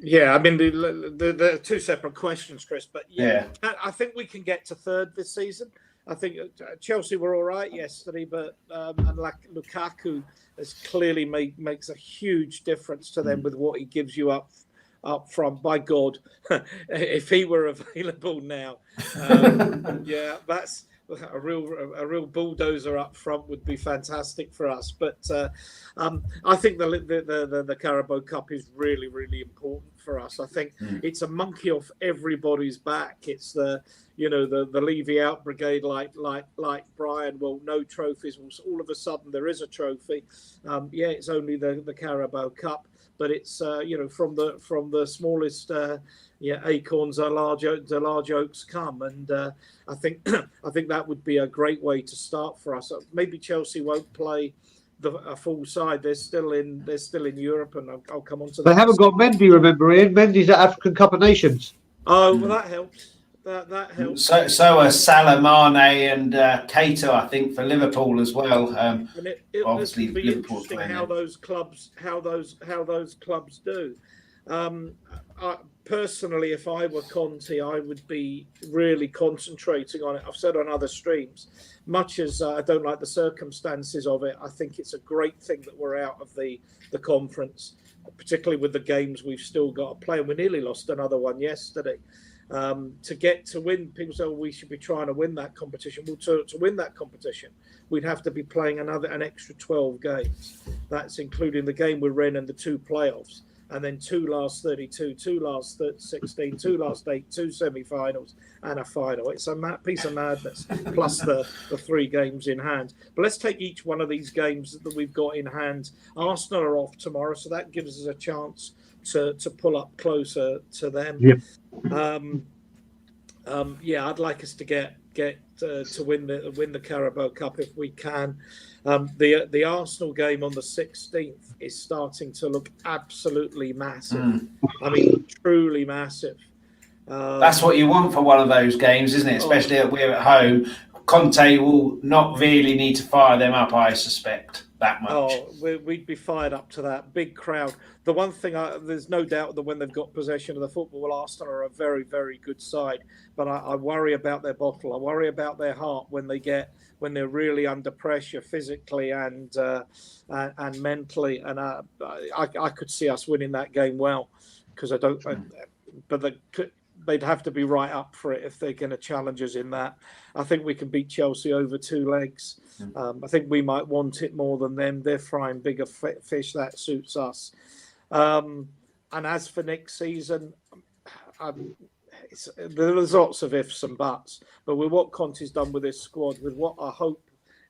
Yeah, I mean, the two separate questions, Chris. But yeah, I think we can get to third this season. I think Chelsea were all right yesterday, but and Lukaku has clearly makes a huge difference to them with what he gives you up front. By God, if he were available now, that's a real bulldozer up front would be fantastic for us. But I think the Carabao Cup is really, really important for us. I think it's a monkey off everybody's back. It's the Levy out brigade, like Brian. Well, no trophies. Well, all of a sudden there is a trophy. It's only the Carabao Cup, but it's from the smallest acorns the large oaks come, and I think that would be a great way to start for us. Maybe Chelsea won't play a full side. They're still in Europe, and I'll come on to that. They haven't got Mendy, remember, Ian? Mendy's at African Cup of Nations. Oh, well, that helps. That helps. So are Salah, Mane, and Keita, I think, for Liverpool as well. Obviously, it'll be Liverpool's interesting how those clubs do. Personally, if I were Conte, I would be really concentrating on it. I've said on other streams, much as I don't like the circumstances of it, I think it's a great thing that we're out of the conference, particularly with the games we've still got to play. And we nearly lost another one yesterday. To win, people say, well, we should be trying to win that competition. Well, to win that competition, we'd have to be playing an extra 12 games. That's including the game we're in and the 2 playoffs. And then 2 last 32, 2 last 16, 2 last 8, 2 semi-finals, and a final. It's a piece of madness, plus the 3 games in hand. But let's take each one of these games that we've got in hand. Arsenal are off tomorrow, so that gives us a chance to pull up closer to them. Yep. I'd like us to get to win the Carabao Cup if we can. The Arsenal game on the 16th is starting to look absolutely massive. I mean, truly massive. That's what you want for one of those games, isn't it? Especially if we're at home. Conte will not really need to fire them up, I suspect, that much. Oh, we'd be fired up to that. Big crowd. The one thing, there's no doubt that when they've got possession of the football, Arsenal are a very, very good side. But I worry about their bottle. I worry about their heart when they're really under pressure physically and mentally. And I could see us winning that game well, because they'd have to be right up for it if they're going to challenge us in that. I think we can beat Chelsea over 2 legs. I think we might want it more than them. They're frying bigger fish. That suits us. And as for next season, there's lots of ifs and buts. But with what Conte's done with this squad, with what I hope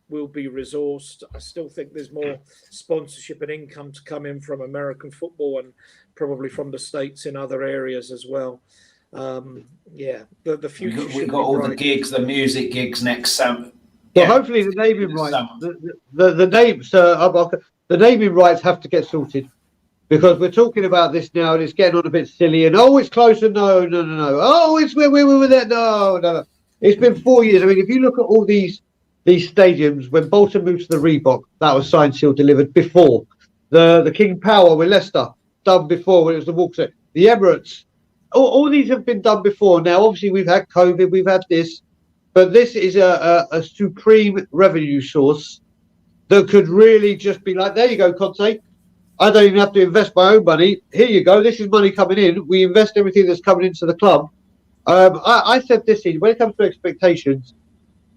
will be resourced, I still think there's more sponsorship and income to come in from American football and probably from the States in other areas as well. The future. We've got all the gigs, the music gigs next summer. Well, hopefully the naming rights, the naming rights have to get sorted, because we're talking about this now and it's getting on a bit silly. And it's closer. No. Oh, it's where we were there. No. It's been 4 years. I mean, if you look at all these stadiums, when Bolton moved to the Reebok, that was signed, sealed, delivered before. The King Power with Leicester, done before when it was the Walk. The Emirates. All these have been done before. Now, obviously, we've had COVID, we've had this, but this is a supreme revenue source that could really just be like, there you go, Conte. I don't even have to invest my own money. Here you go. This is money coming in. We invest everything that's coming into the club. I said this, when it comes to expectations,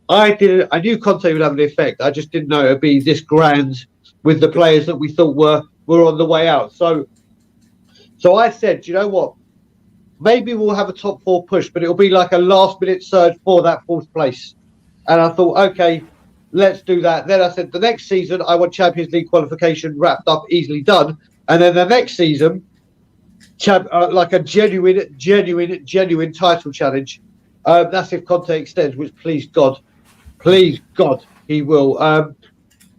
I knew Conte would have an effect. I just didn't know it would be this grand with the players that we thought were on the way out. So I said, you know what? Maybe we'll have a top 4 push, but it'll be like a last-minute surge for that 4th place. And I thought, okay, let's do that. Then I said, the next season, I want Champions League qualification wrapped up, easily done. And then the next season, like a genuine title challenge. That's if Conte extends, which please God, he will.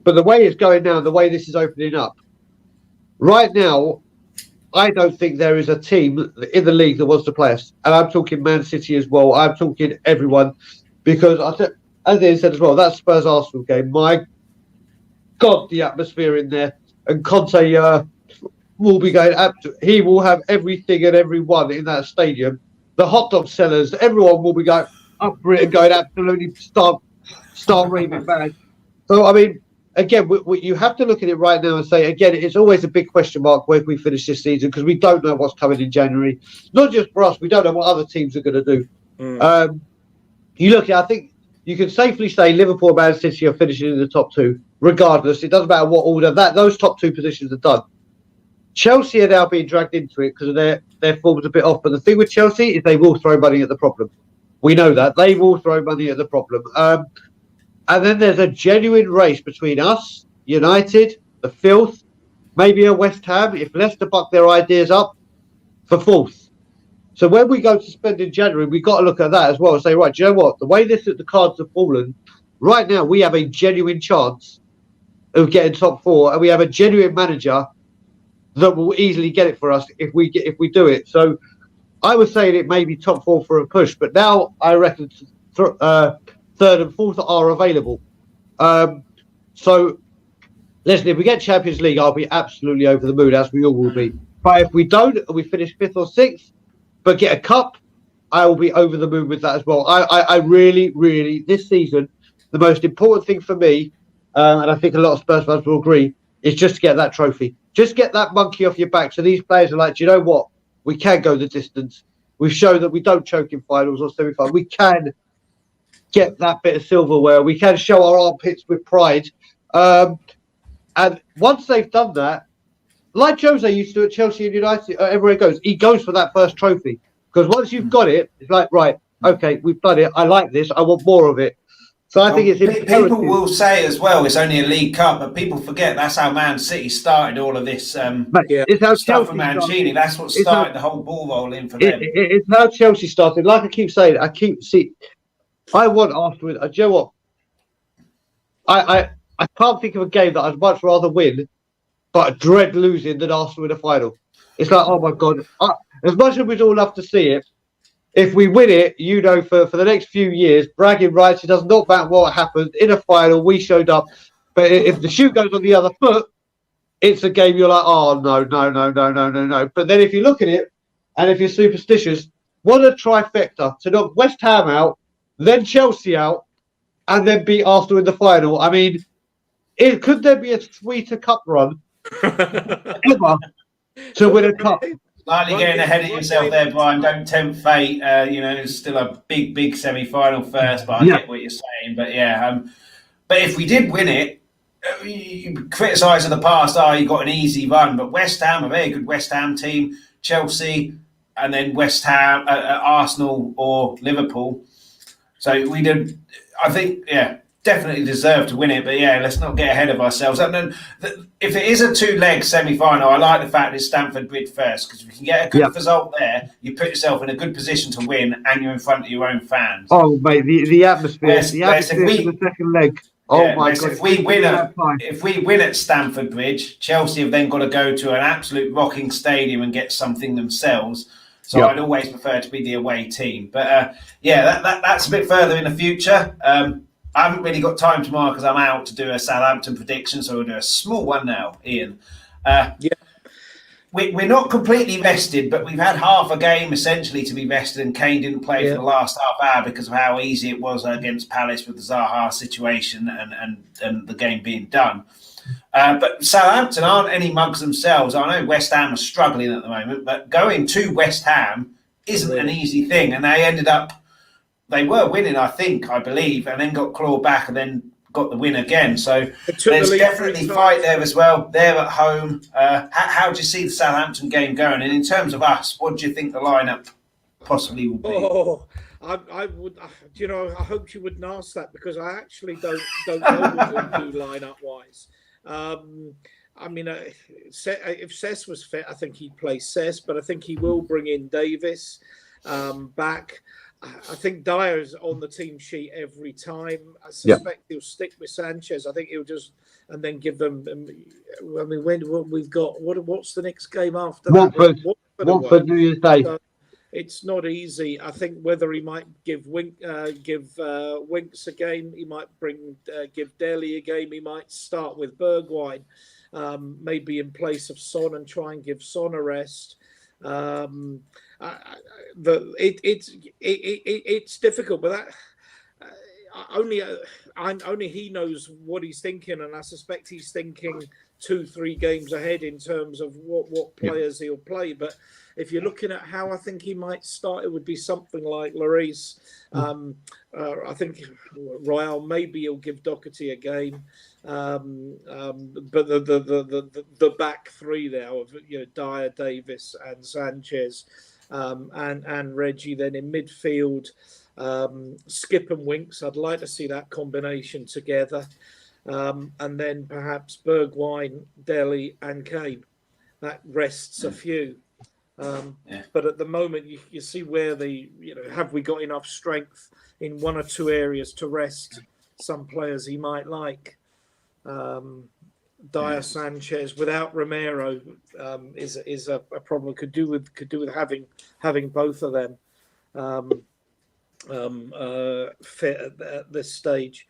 But the way it's going now, the way this is opening up, right now, I don't think there is a team in the league that wants to play us. And I'm talking Man City as well. I'm talking everyone. Because, as Ian said as well, that Spurs-Arsenal game, my God, the atmosphere in there. And Conte will be going up. He will have everything and everyone in that stadium. The hot dog sellers, everyone will be going up for it and going absolutely start raving bad. So, I mean, again, you have to look at it right now and say, again, it's always a big question mark where we finish this season, because we don't know what's coming in January. Not just for us, we don't know what other teams are going to do. You look at, I think you can safely say Liverpool and Man City are finishing in the top 2, regardless. It doesn't matter what order. Those top 2 positions are done. Chelsea are now being dragged into it because their form's a bit off. But the thing with Chelsea is they will throw money at the problem. We know that. They will throw money at the problem. And then there's a genuine race between us, United, the Filth, maybe a West Ham, if Leicester buck their ideas up, for fourth. So when we go to spend in January, we've got to look at that as well and say, right, do you know what? The way the cards have fallen, right now we have a genuine chance of getting top four, and we have a genuine manager that will easily get it for us if we do it. So I was saying it may be top four for a push, but now I reckon third and fourth are available. So listen, if we get Champions League, I'll be absolutely over the moon, as we all will be. But if we don't, and we finish fifth or sixth, but get a cup, I will be over the moon with that as well. I really, really, this season, the most important thing for me, and I think a lot of Spurs fans will agree, is just to get that trophy. Just get that monkey off your back. So these players are like, do you know what? We can go the distance. We've shown that we don't choke in finals or semi-finals. We can get that bit of silverware. We can show our armpits with pride. And once they've done that, like Jose used to at Chelsea and United, everywhere he goes for that first trophy. Because once you've got it, it's like, right, okay, we've done it. I like this. I want more of it. So I think it's imperative. People will say as well, it's only a League Cup, but people forget that's how Man City started all of this it's how stuff for Chelsea Mancini. started. That's what started the whole ball rolling for them. It's how Chelsea started. Like I keep saying, I want Arsenal. Do you know what? I can't think of a game that I'd much rather win, but dread losing than Arsenal in a final. It's like, oh my God. As much as we'd all love to see it, if we win it, for the next few years, bragging rights, it does not matter what happened. In a final, we showed up. But if the shoe goes on the other foot, it's a game you're like, oh, no. But then if you look at it, and if you're superstitious, what a trifecta to knock West Ham out, then Chelsea out, and then beat Arsenal in the final. I mean, could there be a sweeter cup run ever to win a cup? Slightly getting ahead of yourself there, Brian. Don't tempt fate. It's still a big semi-final first, but I get what you're saying. But but if we did win it, you criticise of the past. You got an easy run, but West Ham, a very good West Ham team, Chelsea, and then West Ham, Arsenal or Liverpool. So we did. I think, definitely deserve to win it, but let's not get ahead of ourselves. And then, if it is a two-leg semi-final, I like the fact it's Stamford Bridge first, because if you can get a good result there, you put yourself in a good position to win, and you're in front of your own fans. Oh, mate, the atmosphere, for the second leg. Oh my God! If we win at Stamford Bridge, Chelsea have then got to go to an absolute rocking stadium and get something themselves. So I'd always prefer to be the away team. But that's a bit further in the future. I haven't really got time tomorrow because I'm out to do a Southampton prediction, so we'll do a small one now, Ian. We're not completely rested, but we've had half a game essentially to be rested, and Kane didn't play for the last half hour because of how easy it was against Palace with the Zaha situation and the game being done. But Southampton aren't any mugs themselves. I know West Ham are struggling at the moment, but going to West Ham isn't an easy thing, and they were winning, I believe, and then got clawed back and then got the win again. So there's definitely fight there as well. They're at home. How do you see the Southampton game going? And in terms of us, what do you think the lineup possibly will be? I would, I hope you wouldn't ask that, because I actually don't know what we'll do lineup wise. If Cess was fit, I think he'd play Cess, but I think he will bring in Davis back. I think Dyer's on the team sheet every time. I suspect he'll stick with Sanchez. I think he'll just and then give them. When we've got what's the next game after Watford? Watford New Year's Day. It's not easy. I think whether he might give Winks a game, he might give Daly a game. He might start with Bergwijn, maybe in place of Son, and try and give Son a rest. It's difficult, but that only he knows what he's thinking, and I suspect he's thinking 2-3 games ahead in terms of what players he'll play. But if you're looking at how I think he might start, it would be something like Lloris. I think Royale, maybe he'll give Doherty a game. But the back three now of Dyer, Davis, and Sanchez, and Reggie. Then in midfield, Skip and Winks. I'd like to see that combination together, and then perhaps Bergwijn, Dele, and Kane. That rests a few. But at the moment, you see where have we got enough strength in one or two areas to rest some players he might like. Dyer, Sanchez without Romero is a problem. Could do with having both of them fit at this stage.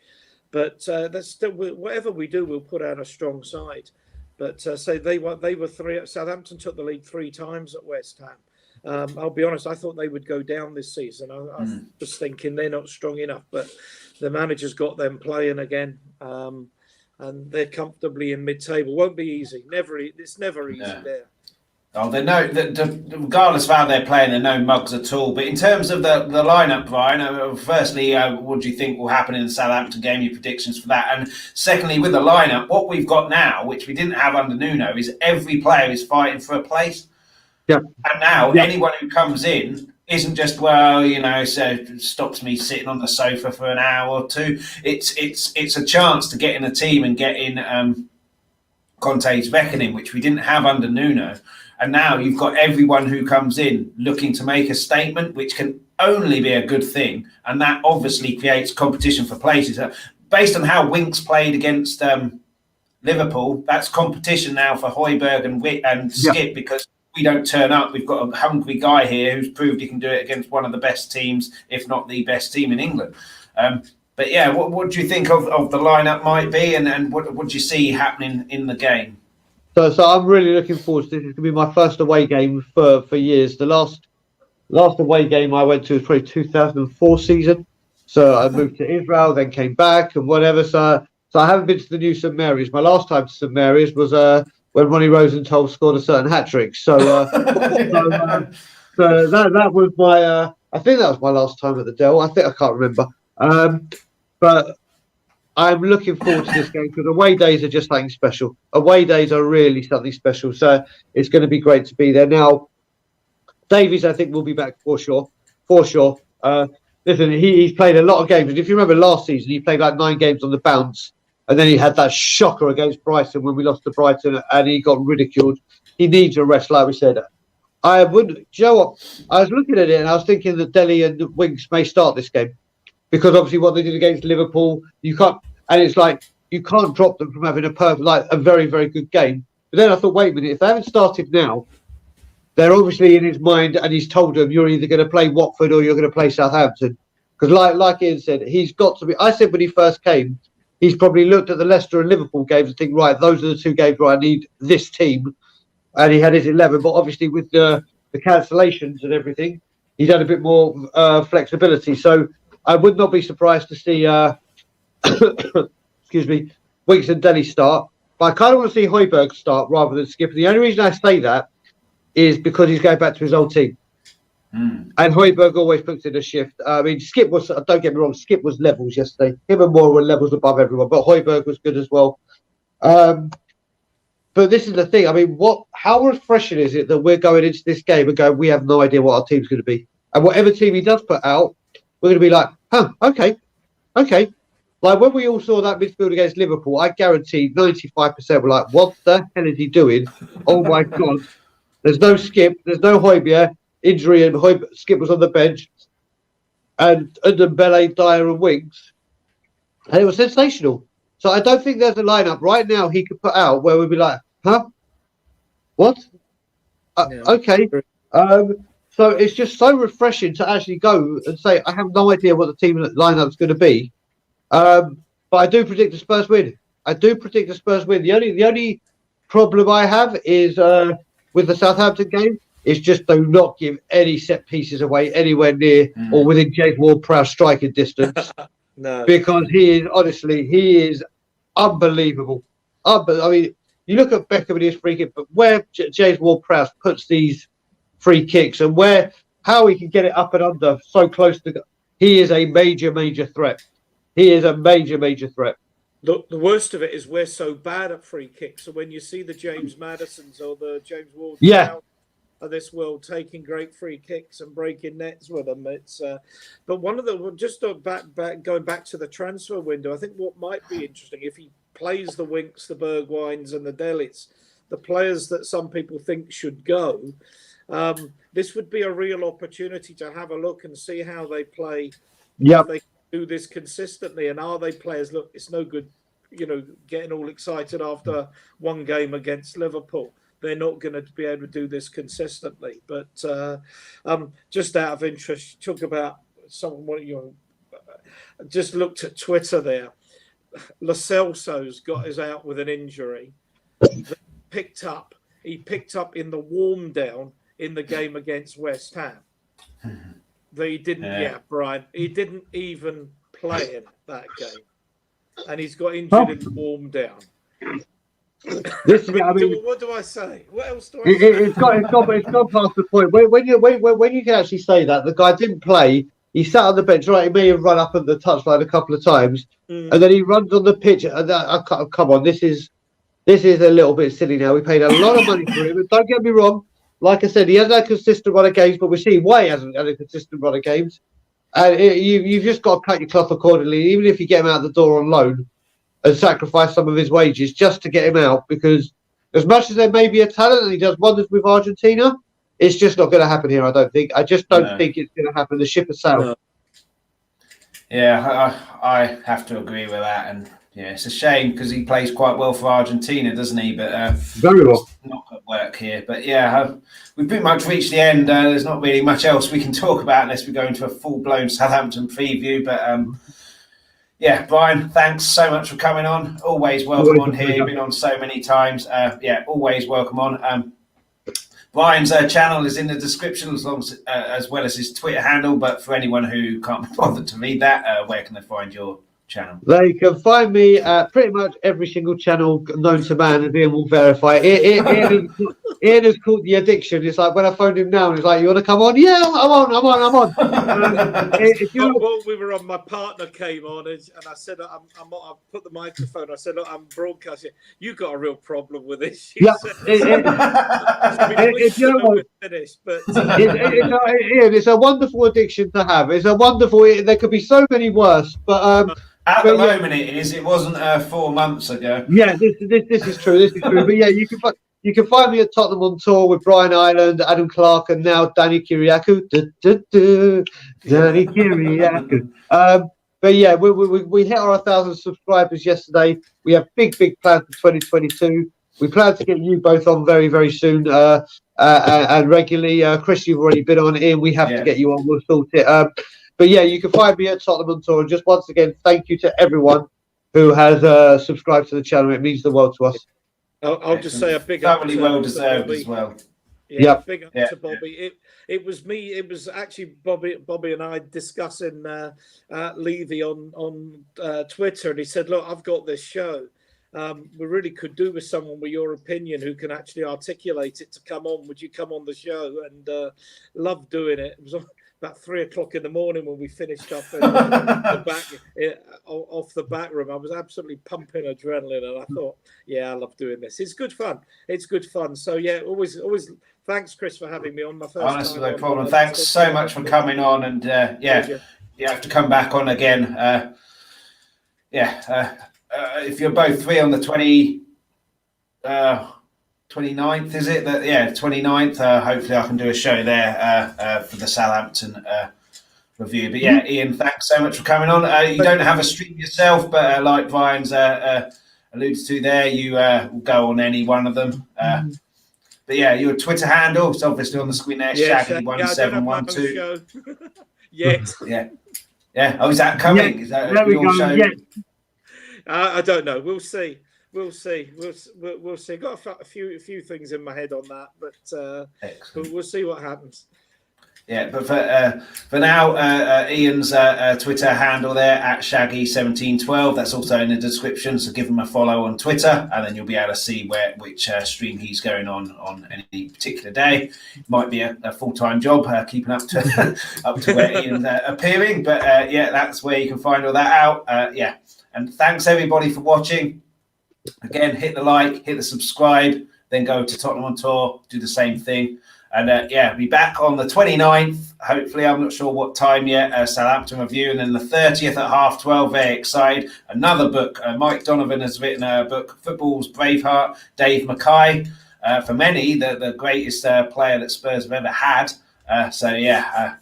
But that's still, whatever we do, we'll put out a strong side. But say they were three. Southampton took the lead 3 times at West Ham. I'll be honest, I thought they would go down this season. I was thinking they're not strong enough, but the manager's got them playing again, and they're comfortably in mid-table. Won't be easy. It's never easy there. Oh, regardless of how they're playing, they're no mugs at all. But in terms of the lineup, Brian, firstly, what do you think will happen in the Southampton game? Your predictions for that, and secondly, with the lineup, what we've got now, which we didn't have under Nuno, is every player is fighting for a place. Yeah. And now anyone who comes in isn't just so it stops me sitting on the sofa for an hour or two. It's a chance to get in a team and get in Conte's reckoning, which we didn't have under Nuno. And now you've got everyone who comes in looking to make a statement, which can only be a good thing. And that obviously creates competition for places. Based on how Winks played against Liverpool, that's competition now for Højbjerg and Skip, because we don't turn up. We've got a hungry guy here who's proved he can do it against one of the best teams, if not the best team in England. But yeah, what do you think of the lineup might be, and what do you see happening in the game? So I'm really looking forward to this. It's going to be my first away game for years. The last away game I went to was probably 2004 season. So I moved to Israel, then came back and whatever. So I haven't been to the new St Mary's. My last time to St Mary's was when Ronnie Rosenthal scored a certain hat trick. So that was my. I think that was my last time at the Dell. I can't remember. But I'm looking forward to this game because away days are just something special. Away days are really something special. So it's going to be great to be there. Now, Davies, I think, will be back for sure. Listen, he's played a lot of games. And if you remember last season, he played like 9 games on the bounce. And then he had that shocker against Brighton when we lost to Brighton and he got ridiculed. He needs a rest, like we said. I was looking at it and I was thinking that Dele and Winks may start this game. Because obviously what they did against Liverpool, you can't drop them from having a very, very good game. But then I thought, wait a minute, if they haven't started now, they're obviously in his mind and he's told them you're either going to play Watford or you're going to play Southampton. Because like Ian said, he's got to be. I said when he first came, he's probably looked at the Leicester and Liverpool games and think, right, those are the 2 games where I need this team. And he had his 11, but obviously with the cancellations and everything, he's had a bit more flexibility. So I would not be surprised to see, Winks and Dele start. But I kind of want to see Højbjerg start rather than Skip. The only reason I say that is because he's going back to his old team. And Højbjerg always puts in a shift. I mean, Skip was, don't get me wrong, Skip was levels yesterday. Him and Moura were levels above everyone, but Højbjerg was good as well. But this is the thing. I mean, how refreshing is it that we're going into this game and going, we have no idea what our team's going to be. And whatever team he does put out, we're going to be like, okay. Like when we all saw that midfield against Liverpool, I guarantee 95% were like, what the hell is he doing? Oh my God. There's no Skip, there's no Højbjerg, injury, and Skip was on the bench. And Dembele, Dyer and Winks. And it was sensational. So I don't think there's a lineup right now he could put out where we'd be like, what? Okay. So it's just so refreshing to actually go and say, I have no idea what the team lineup is going to be. But I do predict the Spurs win. The only problem I have is with the Southampton game is just do not give any set pieces away anywhere near or within James Ward-Prowse striking distance. No. Because he is unbelievable. I mean, you look at Beckham and his free kick, but where James Ward-Prowse puts these free kicks and how he can get it up and under so close to, he is a major threat. He is a major threat. The worst of it is we're so bad at free kicks. So when you see the James Madisons or the James Ward-Prowse of this world taking great free kicks and breaking nets with them, it's. But one of the just going back to the transfer window, I think what might be interesting if he plays the Winks, the Bergwijns, and the Delits, the players that some people think should go. This would be a real opportunity to have a look and see how they play. Yeah, they do this consistently, and are they players? Look, it's no good, getting all excited after one game against Liverpool. They're not going to be able to do this consistently. But just out of interest, talk about someone. Just looked at Twitter there. Lo Celso's is out with an injury. He picked up in the warm down in the game against West Ham. He didn't. Brian. He didn't even play in that game, and he's got injured in the warm down. What do I say? What else do I say? It's gone past the point. When you can actually say that the guy didn't play, he sat on the bench. Right, he may have run up at the touchline a couple of times, and then he runs on the pitch. And come on, this is a little bit silly now. We paid a lot of money for him. And don't get me wrong. Like I said, he hasn't had a consistent run of games, but we're seeing why he hasn't had a consistent run of games. And you've just got to cut your cloth accordingly, even if you get him out the door on loan and sacrifice some of his wages just to get him out. Because as much as there may be a talent and he does wonders with Argentina, it's just not going to happen here, I don't think. I just don't think it's going to happen. The ship has sailed. No. Yeah, I have to agree with that. And yeah, it's a shame because he plays quite well for Argentina, doesn't he? But very well. Not at work here. But yeah, we've pretty much reached the end. There's not really much else we can talk about unless we go into a full-blown Southampton preview. But yeah, Brian, thanks so much for coming on. Always welcome on here. You've been on so many times. Always welcome on. Brian's channel is in the description as well as his Twitter handle. But for anyone who can't be bothered to read that, where can they find your channel? They can find me at pretty much every single channel known to man, and Ian will verify. Ian has called the addiction. It's like when I phoned him now and he's like, "You want to come on?" Yeah, I'm on. We were on, my partner came on and I said, I put the microphone. I said, "Look, I'm broadcasting. You got a real problem with this." Ian, it's a wonderful addiction to have. It's a wonderful. There could be so many worse, but. At the moment, it is. It wasn't 4 months ago. Yeah, this is true. This is true. But yeah, you can find me at Tottenham on tour with Brian Ireland, Adam Clark, and now Danny Kiriakou. Danny Kiriakou. But yeah, we hit our 1,000 subscribers yesterday. We have big plans for 2022. We plan to get you both on very, very soon and regularly. Chris, you've already been on. Ian, we have to get you on. We'll sort it. But yeah, you can find me at Tottenham on tour. And just once again, thank you to everyone who has subscribed to the channel. It means the world to us. I'll just say a big up. Thoroughly well deserved as well. Yeah, big up to Bobby. It was me. It was actually Bobby and I discussing Levy on Twitter, and he said, "Look, I've got this show. We really could do with someone with your opinion who can actually articulate it to come on. Would you come on the show?" And love doing it. It was about 3 o'clock in the morning when we finished up in off the back room. I was absolutely pumping adrenaline, and I thought, I love doing this. It's good fun. So yeah, always. Thanks, Chris, for having me on. My first Honestly, no problem. Thanks so much for coming on, and you have to come back on again. If you're both free on the 29th, is it? 29th. Hopefully I can do a show there for the Southampton review. But yeah, Ian, thanks so much for coming on. You don't have a stream yourself, but like Brian's alluded to there, you will go on any one of them. But yeah, your Twitter handle is obviously on the screen there, Shaggy1712. Yes. Yeah. Oh, is that coming? Is that your show? Yeah. I don't know. We'll see. We'll see. Got a few things in my head on that, but we'll see what happens. Yeah, but for now, Ian's Twitter handle there at Shaggy1712. That's also in the description, so give him a follow on Twitter, and then you'll be able to see which stream he's going on any particular day. Might be a full-time job keeping up to up to where Ian's appearing, but yeah, that's where you can find all that out. Yeah, and thanks everybody for watching. Again, hit the like, hit the subscribe, then go to Tottenham on Tour, do the same thing. And yeah, be back on the 29th. Hopefully, I'm not sure what time yet. Southampton review, and then the 30th at 12:30. Very excited. Another book. Mike Donovan has written a book, Football's Braveheart. Dave Mackay, for many, the greatest player that Spurs have ever had. So yeah,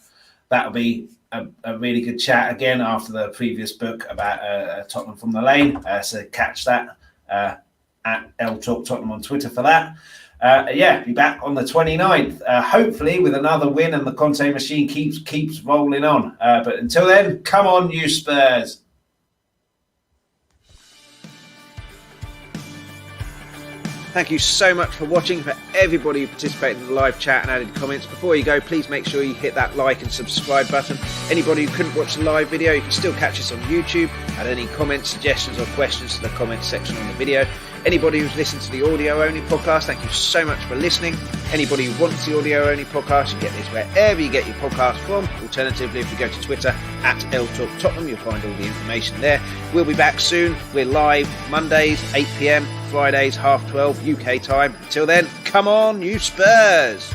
that'll be a really good chat again after the previous book about Tottenham from the Lane. So catch that at Talk Tottenham on Twitter for that. Yeah, be back on the 29th, hopefully with another win, and the Conte machine keeps rolling on. But until then, come on, you Spurs. Thank you so much for watching, for everybody who participated in the live chat and added comments. Before you go, please make sure you hit that like and subscribe button. Anybody who couldn't watch the live video, you can still catch us on YouTube. Add any comments, suggestions or questions to the comments section on the video. Anybody who's listened to the audio-only podcast, thank you so much for listening. Anybody who wants the audio-only podcast, you get this wherever you get your podcast from. Alternatively, if you go to Twitter at Talk Tottenham, you'll find all the information there. We'll be back soon. We're live Mondays, 8 p.m, Fridays, 12:30 UK time. Until then, come on, you Spurs!